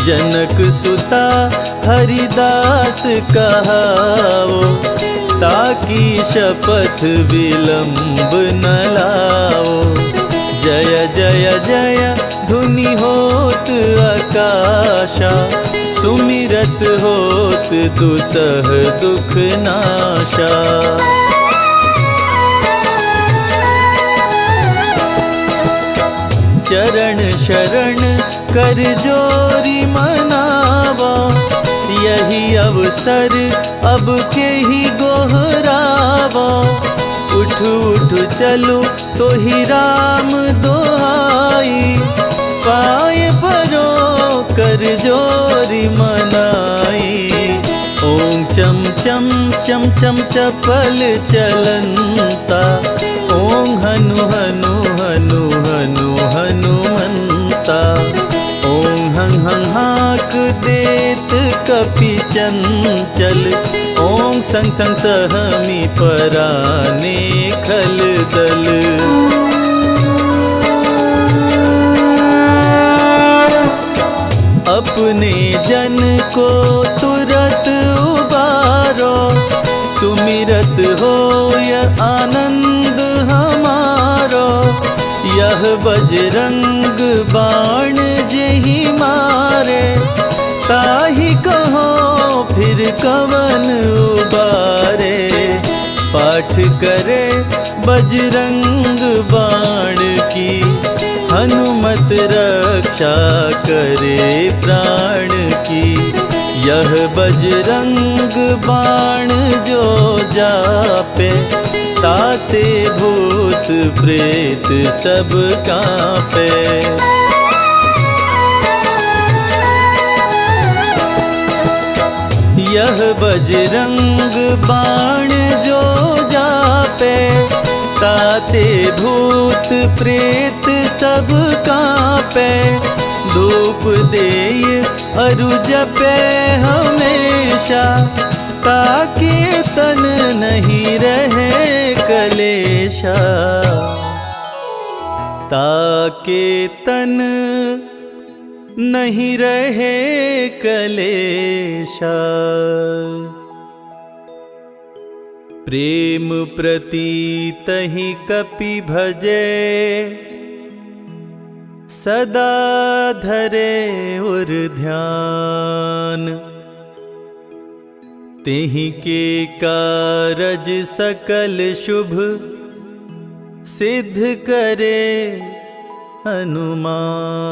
जनक सुता हरिदास कहाओ, ताकि शपथ विलंब न लाओ। जय जय जय धुनि होत आकाशा, सुमिरत होत दुसह दुख नाशा। चरण शरण कर जोरी मनावा, यही अवसर अब के ही गोहरावा। उठ उठ चलो तो ही राम दोहाई, पाए परो कर जोरी मनाई। ओम चम चम चम चम चपल चलंता, ओम हनु हनु हनु हनु हनुमंता। ओम हं हं हाक देत कपि चंचल, ओम संग संग सहमी पराने खल दल। अपने जन को तुरत उबारो, सुमिरत होय आनंद हमारो। यह बजरंग बाण जेहि मारे, ताहि कहो फिर कवन उबारे। पाठ करे बजरंग बाण की, हनुमत रक्षा करे प्राण की। यह बजरंग बाण जो जापे, ताते भूत प्रेत सब कांपे। यह बजरंग बाण जो जापे, ताते भूत प्रेत सब कांपे। धूप देय अरु जपे हमेशा, ताकि तन नहीं रहे कलेशा। ताकि तन नहीं रहे कलेशा। प्रेम प्रतीत ही कपि भजे, सदा धरे उर ध्यान। तेहि के कारज सकल शुभ, सिद्ध करे हनुमान।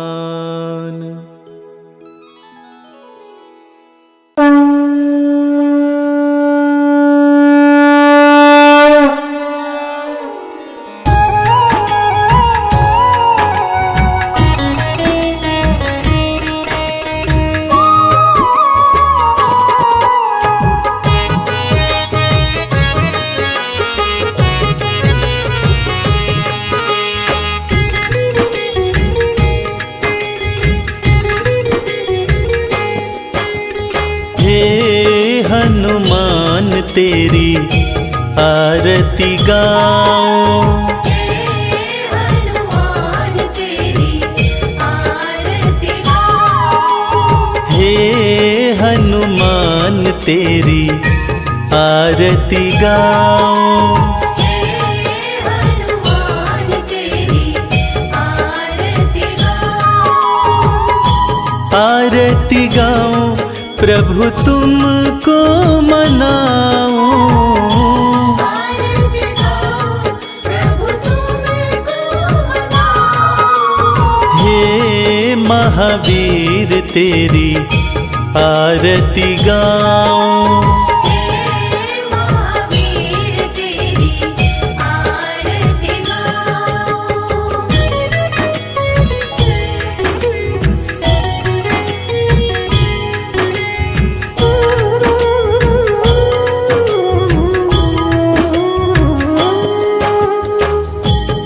हनुमान तेरी आरती गाऊं, हनुमान तेरी आरती गाऊं। हे हनुमान तेरी आरती गाऊं। हनुमान तेरी आरती आरती गाऊं प्रभु तुमको मनाऊं। आरती गाऊं प्रभु तुमको मनाऊं। हे महावीर तेरी आरती गाऊं। हे महावीर तेरी आरती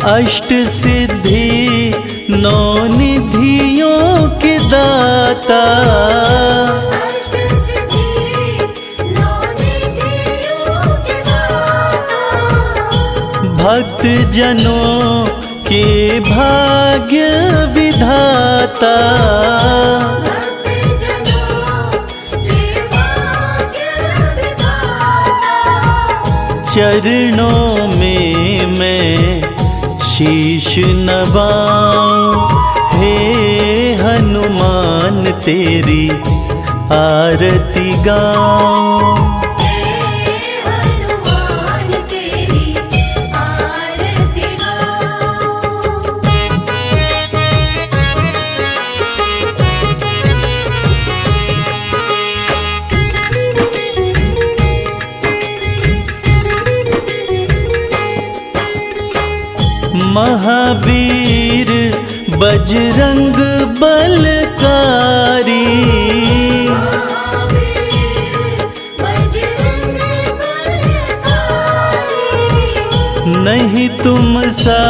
अष्ट सिद्धि नौ निधियों के दाता। अष्ट सिद्धि नौ निधियों के दाता। भक्त जनों के भाग्य विधाता। भक्त जनों के भाग्य विधाता। चरणों में मैं शीश नवाऊं। हे हनुमान तेरी आरती गाऊं। हे हनुमान तेरी आरती गाऊं। महावीर बजरंग बलकारी। महावीर बजरंग बलकारी। नहीं तुम सा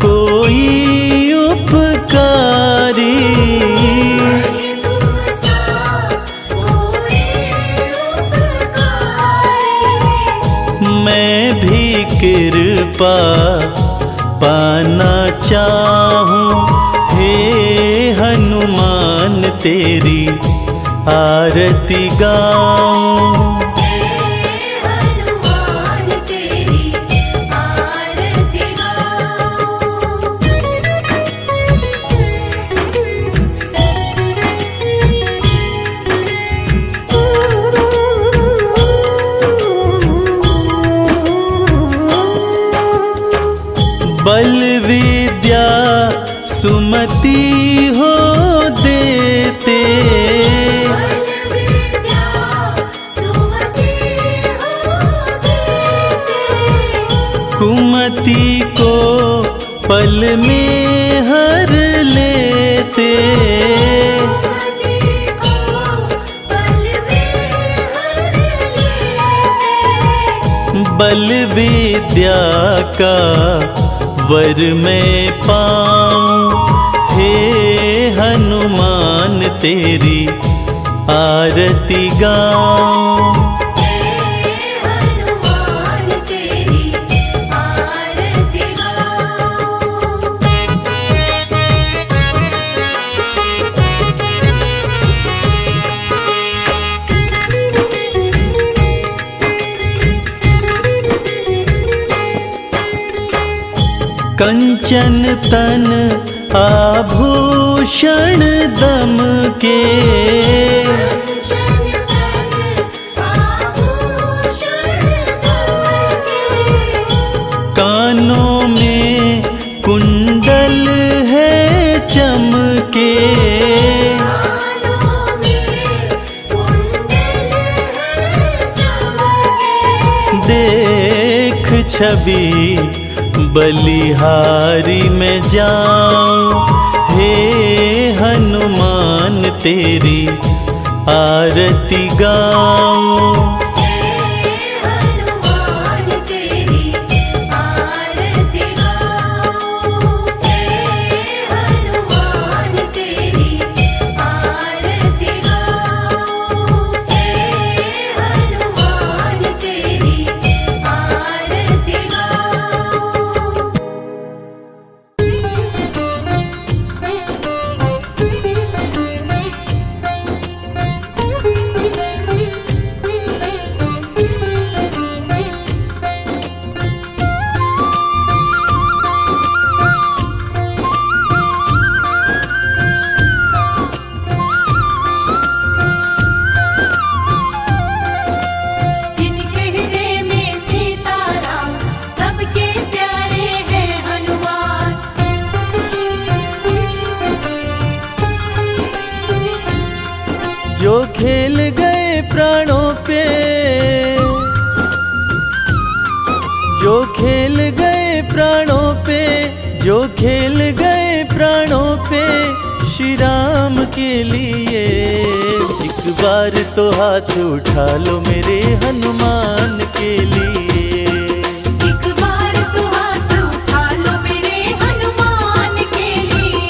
कोई उपकारी। नहीं तुम सा कोई उपकारी। मैं भी कृपा पाना चाहूं। हे हनुमान तेरी आरती गाऊं। हे हनुमान तेरी आरती गाऊं। बल विद्या सुमति हो देते। बल विद्या सुमति हो देते। कुमति को पल में हर लेते। कुमति को पल में हर लेते। बल विद्या का वर मैं पाऊं। हे हनुमान तेरी आरती गाऊं। हे हनुमान तेरी आरती गाऊं। कंचन तन आभूषण दम के। कंचन तन आभूषण दम के। कानों में कुंडल है चमके। कानों में कुंडल है चमके। देख छवि बलिहारी में जाऊं। हे हनुमान तेरी आरती गाऊं। हे हनुमान तेरी आरती गाऊं। हे हनुमान तेरी आरती गाऊं। हे हनुमान तेरी आरती गाऊं। जो खेल गए प्राणों पे, जो खेल गए प्राणों पे, जो खेल गए प्राणों पे श्री राम के लिए। एक बार तो हाथ उठा लो मेरे हनुमान के लिए। एक बार तो हाथ उठा लो मेरे हनुमान के लिए।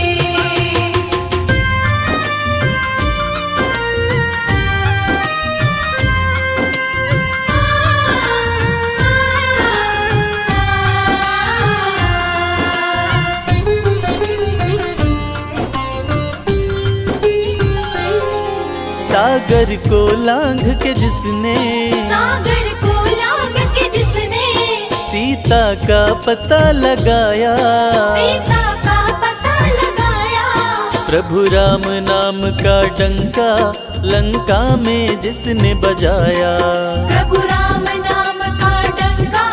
सागर को लांघ के जिसने, सागर को लांघ के जिसने सीता का पता लगाया, सीता का पता लगाया। प्रभु राम नाम का डंका लंका में जिसने बजाया। प्रभु राम नाम का डंका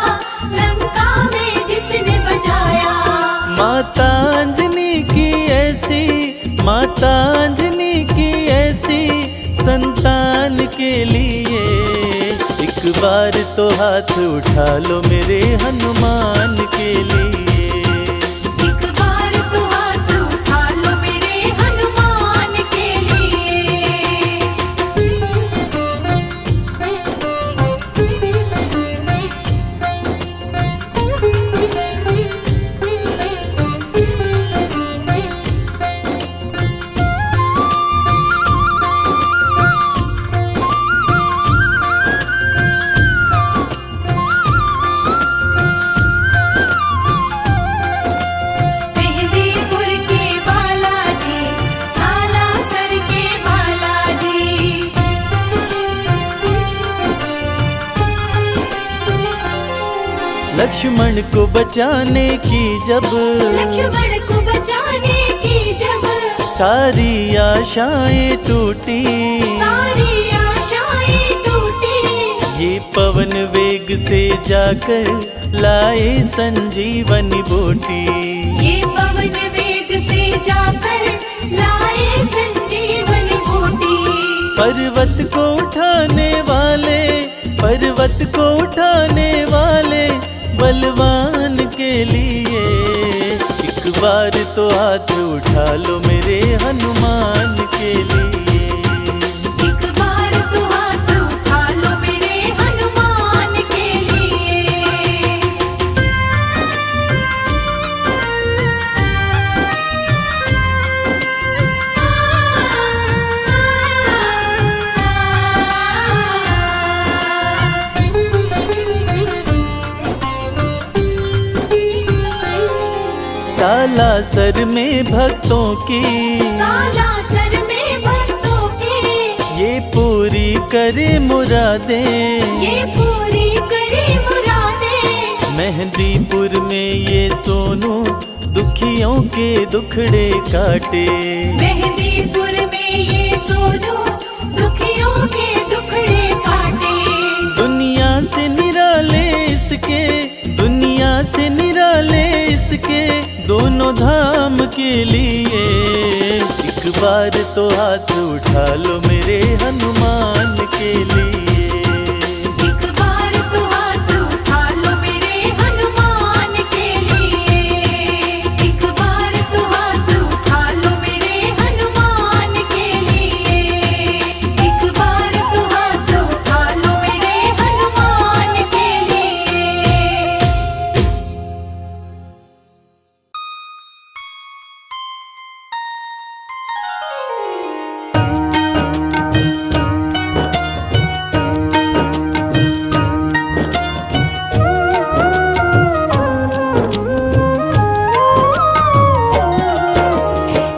लंका में जिसने बजाया। माता अंजनी की ऐसी, माता अंजनी की ऐसी संतान के लिए। एक बार तो हाथ उठा लो मेरे हनुमान के लिए। एक बार तो हाथ उठा लो मेरे हनुमान के लिए। मेहंदीपुर के बालाजी, सालासर के बालाजी। लक्ष्मण को बचाने की जब, लक्ष्मण को बचाने की जब सारी आशाएं टूटी, सारी आशाएं टूटी। ये पवन वेग से जाकर लाए संजीवनी बूटी। ये पवन वेग से जाकर लाए संजीवनी बूटी। पर्वत को उठाने वाले, पर्वत को उठाने वाले बलवान के लिए। एक बार तो हाथ उठा लो मेरे हनुमान के लिए। एक बार तो हाथ उठा लो मेरे हनुमान के लिए। सालासर में भक्तों की, सालासर में भक्तों की ये पूरी करे मुरादें, ये पूरी करे मुरादें। मेहंदीपुर में ये सोनू दुखियों के दुखड़े काटे। मेहंदीपुर में ये सोनू दुखियों के दुखड़े काटे। दुनिया से निराले इसके, दुनिया से निराले इसके दोनों धाम के लिए। एक बार तो हाथ उठा लो मेरे हनुमान के लिए। एक बार तो हाथ उठा लो मेरे हनुमान के लिए। एक बार तो हाथ उठा लो मेरे हनुमान के लिए। एक बार तो हाथ उठा लो मेरे हनुमान के लिए।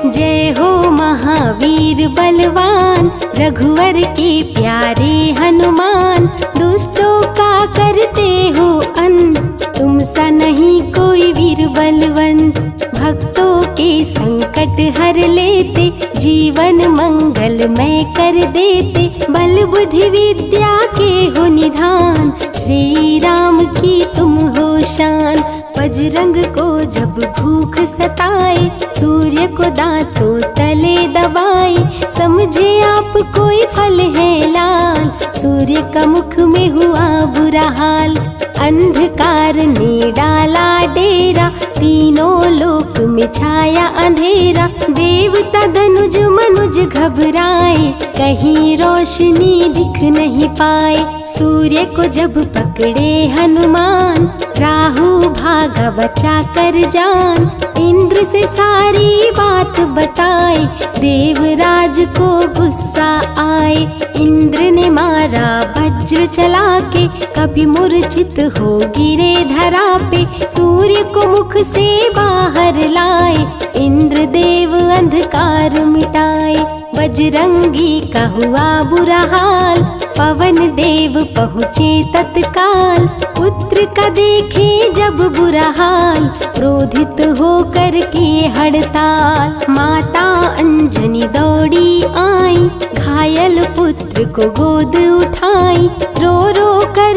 जय हो महावीर बलवान, रघुवर के प्यारे हनुमान। दुष्टों का करते हो अंत, तुम सा नहीं कोई वीर बलवंत। भक्तों के संकट हर लेते, जीवन मंगलमय कर देते। बल बुद्धि विद्या के हो निधान, श्री राम की तुम हो शान। बजरंग को जब भूख सताए, सूर्य को दांतों तले दबाए, समझे आप कोई फल है लाल, सूर्य का मुख में हुआ बुरा हाल। अंधकार ने डाला डेरा, तीनों लोक में छाया अंधेरा, देवता धनुज मनुज घबराए, कहीं रोशनी दिख नहीं पाए। सूर्य को जब पकड़े हनुमान, राहु भागा बचा कर जान, इंद्र से सारी बात बताए, देवराज को गुस्सा आए। इंद्र ने मारा वज्र चला के, कभी मूर्छित हो गिरे धरा पे, सूर्य को मुख से बाहर लाए, इंद्र देव अंधकार मिटाए। बजरंगी का हुआ बुरा हाल, पवन देव पहुँचे तत्काल, पुत्र का देखे जब बुरा हाल, क्रोधित होकर किए हड़ताल। माता अंजनी दौड़ी आई, घायल पुत्र को गोद उठाई, रो रो कर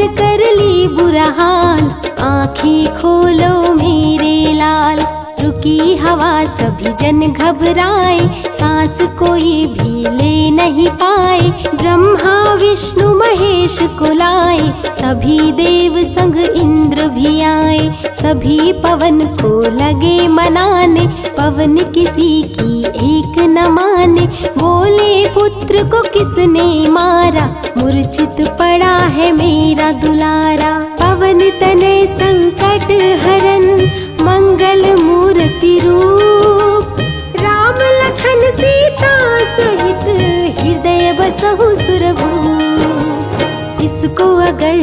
ली बुरा हाल, आँखें खोलो मेरे लाल। रुकी हवा सभी जन घबराए, सांस कोई भी ले नहीं पाए, ब्रह्मा विष्णु महेश को लाए, सभी देव संग इंद्र भी आए। सभी पवन को लगे मनाने, पवन किसी की एक न माने, बोले पुत्र को किसने मारा, मूर्छित पड़ा है मेरा दुलारा। पवन तनय संकट हरन, मंगल मूर्ति रूप, राम लखन सीता सहित हृदय बसहु सुरभूप। इसको अगर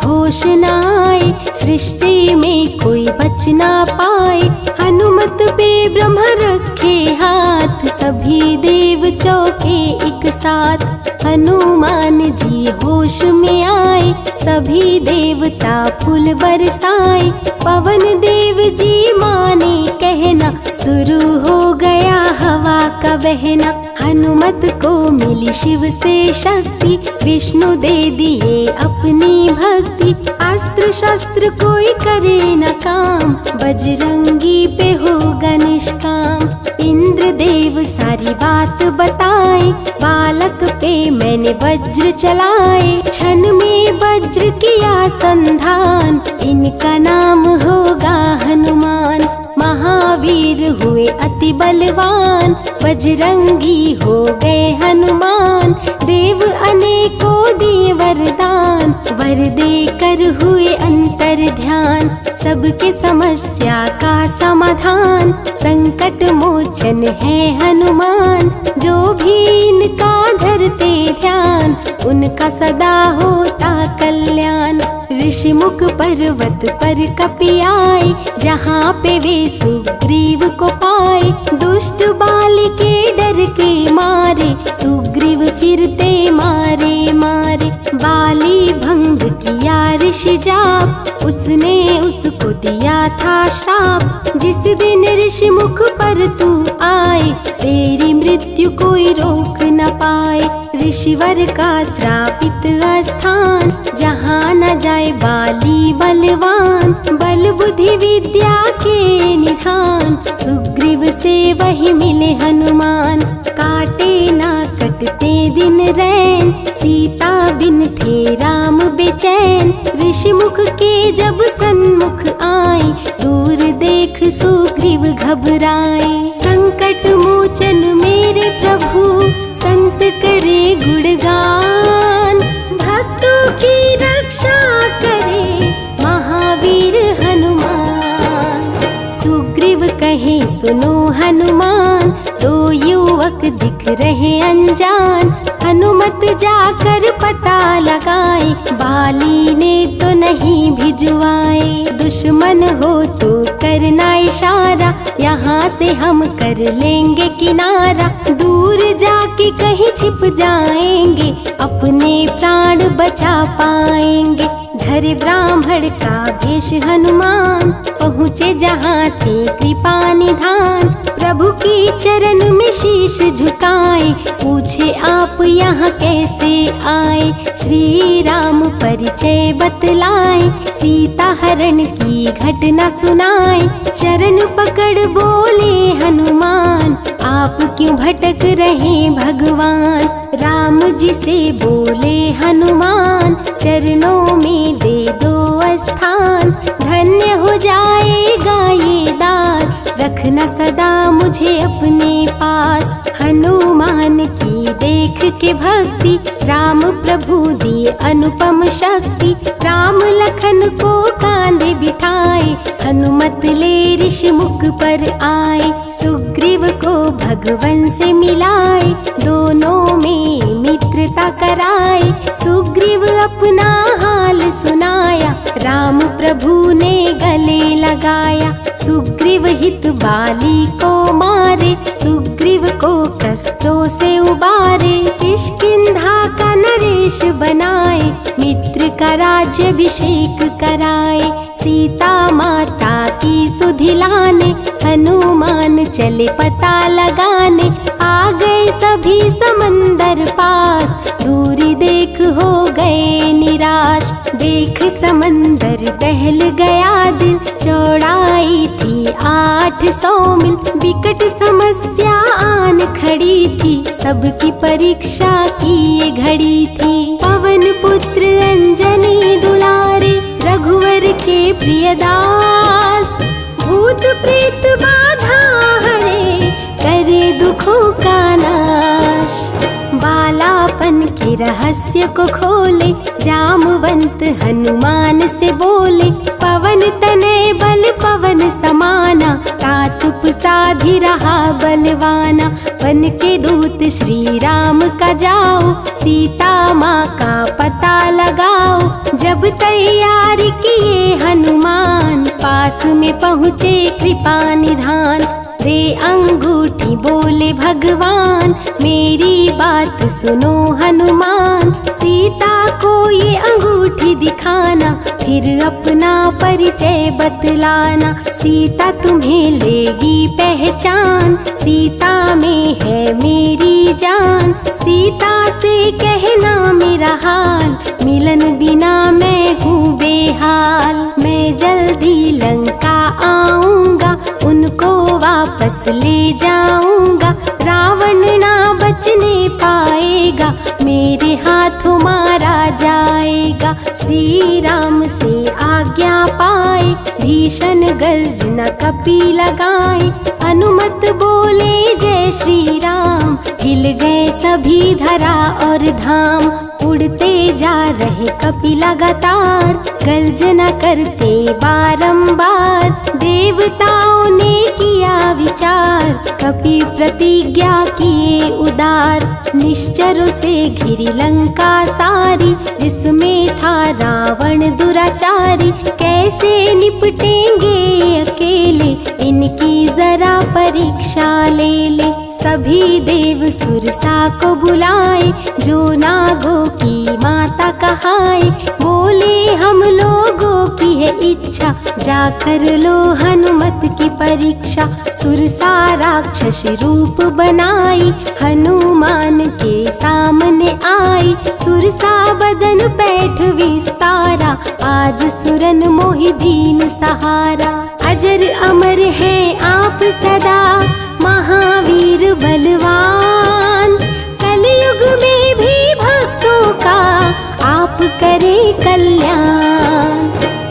होश न आए, सृष्टि में कोई बच ना पाए, हनुमत पे ब्रह्म रखे हाथ, सभी देव चौके एक साथ। हनुमान जी होश में आए, सभी देवता फूल बरसाए, पवन देव जी माने कहना, शुरू हो गया हवा का बहना। हनुमत को मिली शिव से शक्ति, विष्णु दे दिए अपनी भक्ति, अस्त्र शस्त्र कोई करे न काम, बजरंगी पे होगा निष्काम। इंद्र देव सारी बात बताए, बालक पे मैंने वज्र चलाए, क्षण में वज्र किया संधान, इनका नाम होगा हनुमान। महावीर हुए अति बलवान, बजरंगी हो गए हनुमान, देव अनेकों दिए वरदान, वर देकर हुए अंतर ध्यान, सबके समस्या का समाधान, संकट मोचन है हनुमान, जो भी इनका धरते ध्यान, उनका सदा होता कल्याण। ऋषिमुख पर्वत पर कपि आए, जहाँ पे वे सुग्रीव को पाए, दुष्ट बाल के डर के मारे, सुग्रीव फिरते मारे मारे। बाली भंग किया ऋषि जाप, उसने उसको दिया था श्राप, जिस दिन ऋषिमुख पर तू आए, तेरी मृत्यु कोई रोक न पाए। ऋषिवर का श्रापित स्थान, जहाँ न जाए बाली बलवान, बल बुद्धि विद्या के निधान, सुग्रीव से वही मिले हनुमान। काटे ना कटते दिन रैन, सीता बिन थे राम बेचैन, ऋषिमुख के जब सन्मुख आए, दूर देख सुग्रीव घबराए। संकट मोचन मेरे प्रभु, संत करे गुणगान, भक्तों की रक्षा करे महावीर हनुमान। सुग्रीव कहे सुनो हनुमान, दो युवक दिख रहे अनजान, हनुमत जाकर पता लगाए, बाली ने तो नहीं भिजवाए। दुश्मन हो तो करना इशारा, यहाँ से हम कर लेंगे किनारा, दूर जाके कहीं छिप जाएंगे, अपने प्राण बचा पाएंगे। धरे ब्राह्मण का भेष हनुमान, पहुँचे जहाँ थे कृपा निधान, प्रभु की चरण में शीश शीश झुकाए, पूछे आप यहाँ कैसे आए। श्री राम परिचय बतलाए, सीता हरण की घटना सुनाए। चरण पकड़ बोले हनुमान, आप क्यों भटक रहे भगवान। राम जी से बोले हनुमान, चरणों में दे दो स्थान। धन्य हो जाएगा ये दास, रखना सदा मुझे अपने पास। हनुमान की देख के भक्ति, राम प्रभु दिए अनुपम शक्ति। राम लखन को कांधे बिठाए, हनुमत ले ऋषि मुख पर आए। सुग्रीव को भगवन से मिलाए, दोनों में मित्रता कराए। सुग्रीव अपना हाल सुनाया, राम प्रभु ने गले लगाया। सुग्रीव हित बाली को मारे, सुग्रीव को कष्टों से उबारे। किष्किंधा का नरेश बनाए, मित्र का राज्याभिषेक कराए। सीता माता की सुधि लाने, हनुमान चले पता लगाने। आ गए सभी समंदर पास, दूरी देख हो गए निराश। देख समंदर दहल गया दिल, चौड़ाई थी 800 मील। विकट समस्या आन खड़ी थी, सबकी परीक्षा की ये घड़ी थी। पवन पुत्र अंजनी दुलारे, रघुवर के प्रियदास। भूत प्रेत बाधा हरे, करे दुखों का नाश। बालापन के रहस्य को खोले, जामवंत हनुमान से बोले। पवन तनय बल पवन समाना, ता चुप साधी रहा बलवाना। बन के दूत श्री राम का जाओ, सीता माँ का पता लगाओ। जब तैयारी किए हनुमान, पास में पहुँचे कृपा निधान। दे अंगूठी बोले भगवान, मेरी बात सुनो हनुमान। सीता को ये अंगूठी दिखाना, फिर अपना परिचय बतलाना। सीता तुम्हें लेगी पहचान, सीता में है मेरी जान। सीता से कहना मेरा हाल, मिलन बिना मैं हूँ बेहाल। मैं जल्दी लंका आऊँगा, उनको वापस ले जाऊंगा। रावण ना बचने पाएगा, मेरे हाथों मारा जाएगा। श्री राम से आज्ञा पाए, भीषण गर्जना कपि लगाए। अनुमत बोले जय श्री राम, हिल गए सभी धरा और धाम। उड़ते जा रहे कपि लगातार, गर्जना करते बारंबार। देवताओं ने किया विचार, कपि प्रतिज्ञा किए उदार। निश्चरों से घिरी लंका सारी, जिसमें था रावण दुराचारी। कैसे निपटेंगे अकेले, इनकी जरा परीक्षा ले ले। सभी देव सुरसा को बुलाए, जो नागों की माता कहाए। बोले हम लोगों की है इच्छा, जाकर लो हनुमत की परीक्षा। सुरसा राक्षस रूप बनाई, हनुमान के सामने आई। सुरसा बदन पैठ विस्तारा, आज सुरन मोहि दीन सहारा। अजर अमर है आप सदा, महावीर बलवान। कलयुग में भी भक्तों का आप करें कल्याण।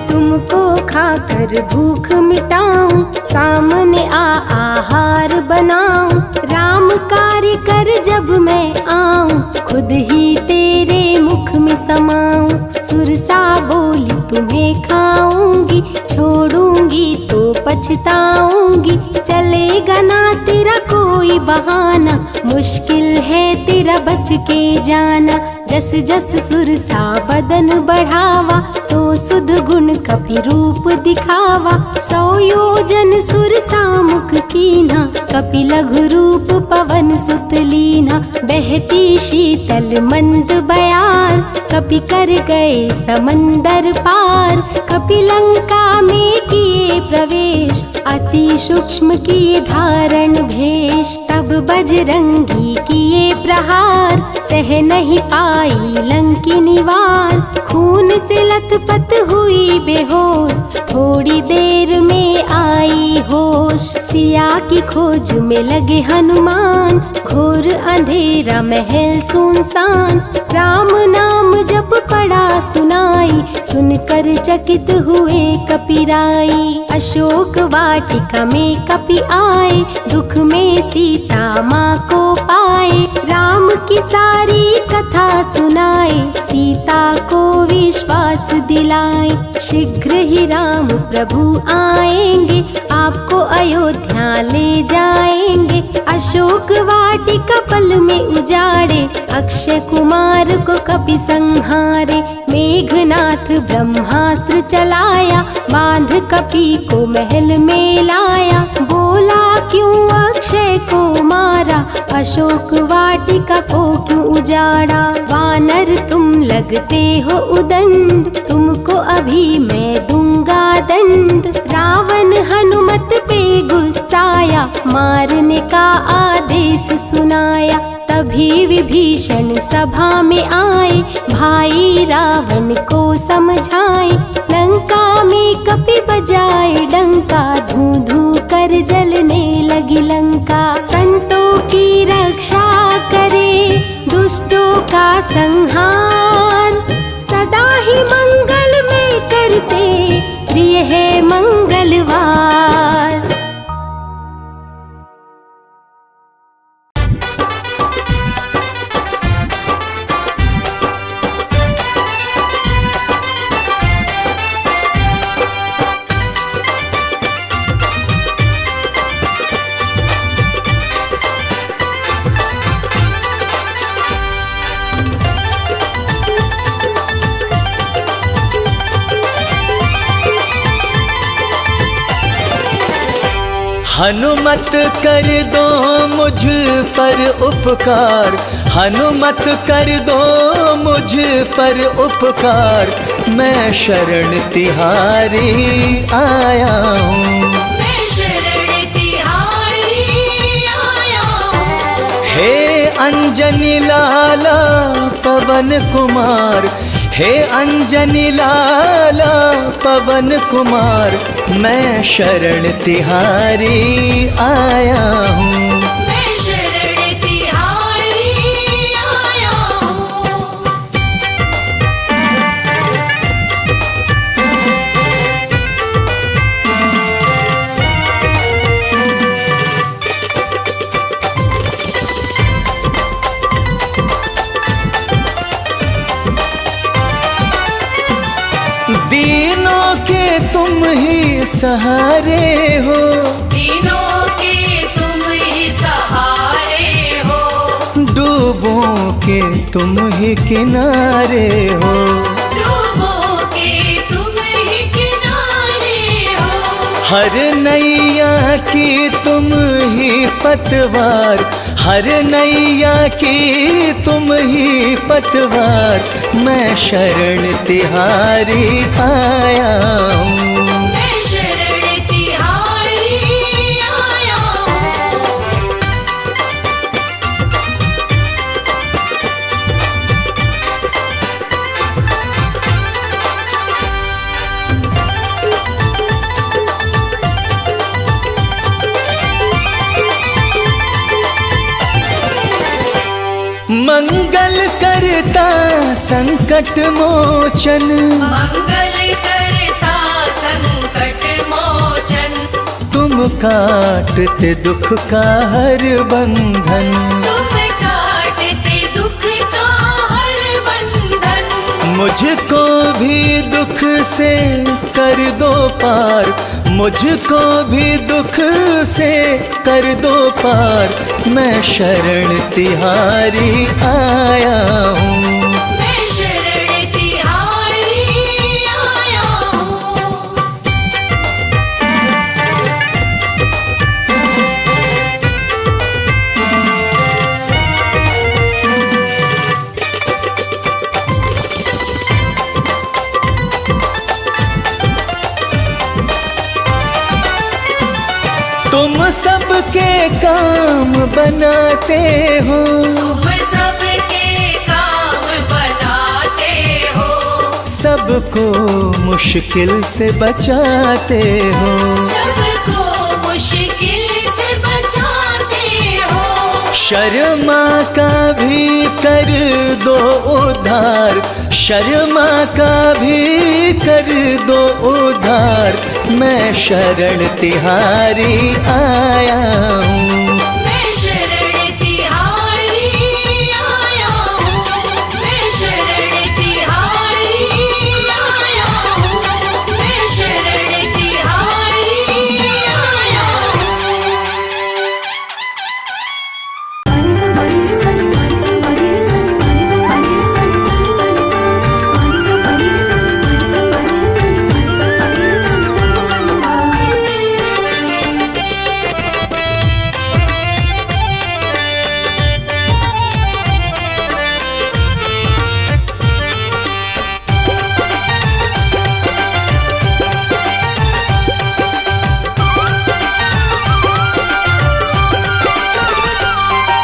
तुमको खाकर भूख मिटाऊं, सामने आहार बनाऊं। राम कार्य कर जब मैं आऊं, खुद ही तेरे मुख में समाऊं। सुरसा बोली तुम्हें खाऊंगी, छोड़ूंगी तो पछताऊंगी। चलेगा ना तेरा कोई बहाना, मुश्किल है तेरा बच के जाना। जस जस सुरसा बदन बढ़ावा, तो सुध गुण कपि रूप दिखावा। 100 योजन सुरसा मुख कीन्हा, कपि लघु रूप पवन सुत लीन्हा। बहती शीतल मंद बयार, कपि कर गए समंदर पार। कपि लंका में किए प्रवेश, अति अति सूक्ष्म किए धारण भेष। तब बजरंगी किए प्रहार, सह नहीं पाई लंकिनी वार। खून से लथपथ हुई बेहोश, थोड़ी देर में आई होश। सिया की खोज में लगे हनुमान, घोर अंधेरा महल सुनसान। राम नाम जप पड़ा सुनाई, सुनकर चकित हुए कपिराई। अशोक वाटिका में कपि आए, दुख में सीता माँ को पाए। राम की सारी कथा सुनाए, सीता को विश्वास दिलाए। शीघ्र ही राम प्रभु आएंगे, आपको अयोध्या ले जाएंगे। अशोक वाटिका पल में उजाड़े, अक्षय कुमार को कपि संहारे। मेघनाथ ब्रह्मास्त्र चलाया, बांध कपि को महल में लाया। बोला क्यों अक्षय को मारा, अशोक वाटिका को क्यों उजाड़ा। वानर तुम लगते हो उदंड, तुमको अभी मैं दूंगा दंड। रावण हनुमत पे गुस्साया, मारने का आदेश सुनाया। तभी विभीषण सभा में आए, भाई रावण को समझाए। लंका में कपि बजाए डंका, धू धू कर जलने लगी लंका। संतों की रक्षा करे, दुष्टों का संहार। सदा ही मंगल में करते, प्रिय है मंगलवार। हनुमत कर दो मुझ पर उपकार, हनुमत कर दो मुझ पर उपकार। मैं शरण तिहारी आया हूँ, मैं शरण तिहारी आया हूँ। हे अंजनी लाला पवन कुमार, हे अंजनी लाला पवन कुमार। मैं शरण तिहारी आया हूँ, मैं शरण तिहारी आया हूँ। दीनों के तुम ही सहारे हो, दीनों के तुम ही सहारे हो। डूबों के तुम ही किनारे हो, डूबों के तुम ही किनारे हो। हर नैया की तुम ही पतवार, हर नैया की तुम ही पतवार। मैं शरण तिहारी आया हूँ, मैं शरण तिहारी आया हूँ। मंगल करता संकट मोचन, मंगल करता संकट मोचन। तुम काटते दुख का हर बंधन, तुम काटते दुख का हर बंधन। मुझको भी दुख से कर दो पार, मुझको भी दुख से कर दो पार। मैं शरण तिहारी आया हूँ, मैं शरण तिहारी आया हूँ। बनाते हो, तुम सबके काम बनाते हो, सबको मुश्किल से बचाते हो। सबको मुश्किल से बचाते हो। शर्मा का भी कर दो उद्धार, शर्मा का भी कर दो उद्धार, मैं शरण तिहारी आया हूँ। मैं शरण तिहारी आया हूँ, मैं शरण तिहारी आया हूँ, मैं शरण तिहारी आया हूँ।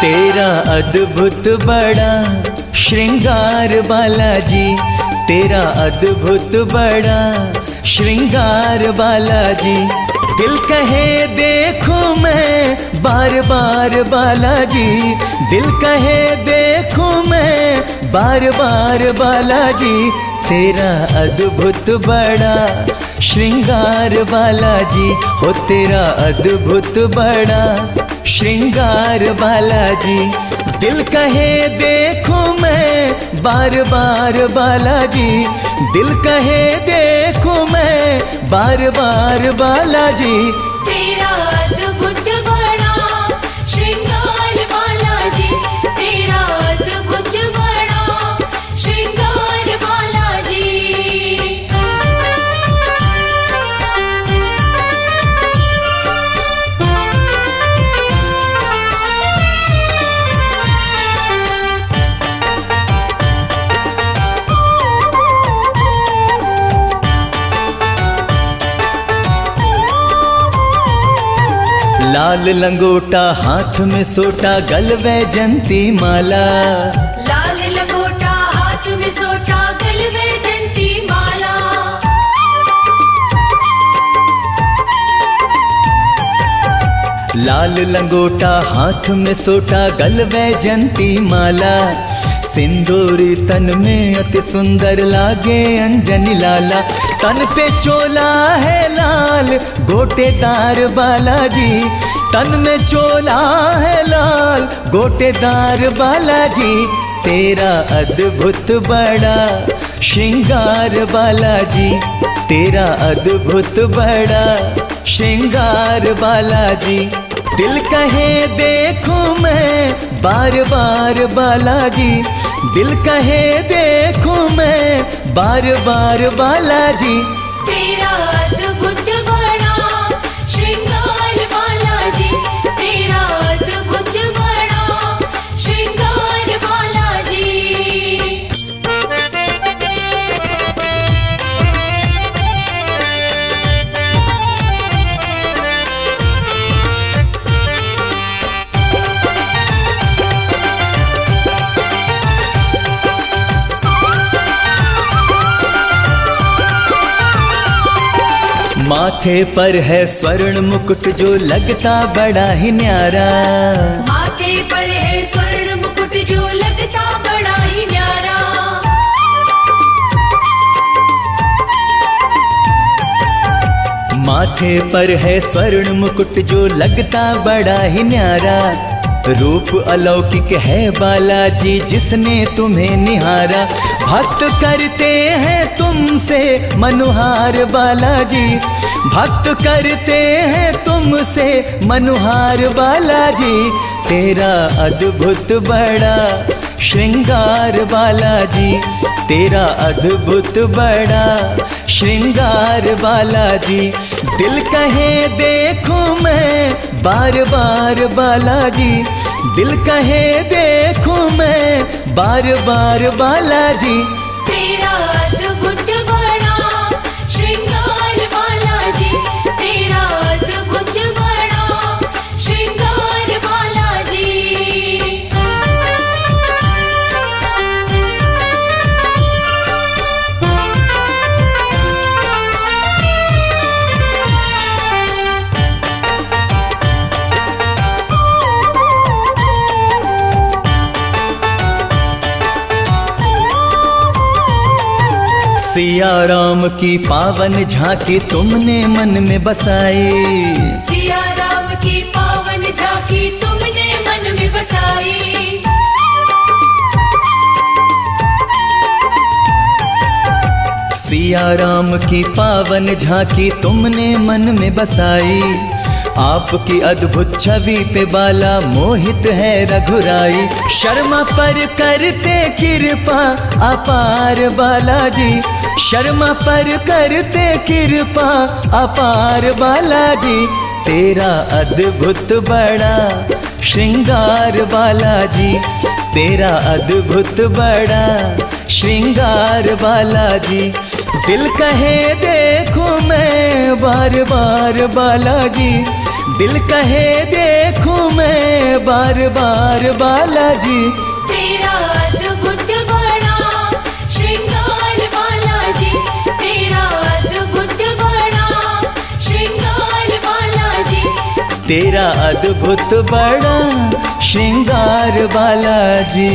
तेरा अद्भुत बड़ा श्रृंगार बालाजी, तेरा अद्भुत बड़ा श्रृंगार बालाजी। दिल कहे देखो मैं बार बार बालाजी, दिल कहे देखो मैं बार बार बालाजी। तेरा अद्भुत बड़ा श्रृंगार बालाजी, हो तेरा अद्भुत बड़ा श्रृंगार बालाजी। दिल कहे देखो मैं बार बार बालाजी, दिल कहे देखो मैं बार बार बालाजी। तेरा अद्भुत बड़ा श्रृंगार बालाजी, तेरा अद्भुत बड़ा श्रृंगार बालाजी। लाल लंगोटा हाथ में सोटा, गल वैजंती माला। लाल लंगोटा हाथ में सोटा, गल वैजंती माला। लाल लंगोटा हाथ में सोटा, गल वैजंती माला। सिंदूरी तन में अति सुंदर लागे अंजनी लाला। तन पे चोला है लाल गोटेदार बालाजी, तन में चोला है लाल गोटेदार बालाजी। तेरा अद्भुत बड़ा श्रृंगार बालाजी, तेरा अद्भुत बड़ा श्रृंगार बालाजी। दिल कहे देखो मैं बार बार बालाजी, दिल कहे देखो मैं बार बार बालाजी। तेरा अद्भुत बड़ा श्रृंगार बालाजी, तेरा अद्भुत बड़ा श्रृंगार बालाजी। माथे पर है स्वर्ण मुकुट जो लगता बड़ा ही न्यारा। माथे पर है स्वर्ण मुकुट जो लगता बड़ा ही न्यारा। माथे पर है स्वर्ण मुकुट जो लगता बड़ा ही न्यारा। रूप अलौकिक है बालाजी जिसने तुम्हें निहारा। भक्त करते हैं तुमसे मनुहार बालाजी, भक्त करते हैं तुमसे मनुहार बालाजी। तेरा अद्भुत बड़ा श्रृंगार बालाजी, तेरा अद्भुत बड़ा श्रृंगार बालाजी। दिल कहे देखो मैं बार बार बालाजी, दिल कहे देखो मैं बार बार बालाजी। तेरा अद्भुत बड़ा श्रृंगार बालाजी, तेरा अद्भुत बड़ा श्रृंगार बालाजी। सिया राम की पावन झांकी तुमने मन में बसाई। सिया राम की पावन झांकी तुमने मन में बसाई। सिया राम की पावन झांकी तुमने मन में बसाई। आपकी अद्भुत छवि पे बाला मोहित है रघुराई। शर्मा पर करते कृपा अपार बालाजी, शर्मा पर करते कृपा अपार बालाजी। तेरा अद्भुत बड़ा श्रृंगार बालाजी, तेरा अद्भुत बड़ा श्रृंगार बालाजी। दिल कहे देखो मैं बार बार बालाजी, दिल कहे देखो मैं बार बार बालाजी। तेरा अद्भुत बड़ा श्रृंगार बालाजी, तेरा अद्भुत बड़ा श्रृंगार बालाजी। तेरा अद्भुत बड़ा श्रृंगार बालाजी।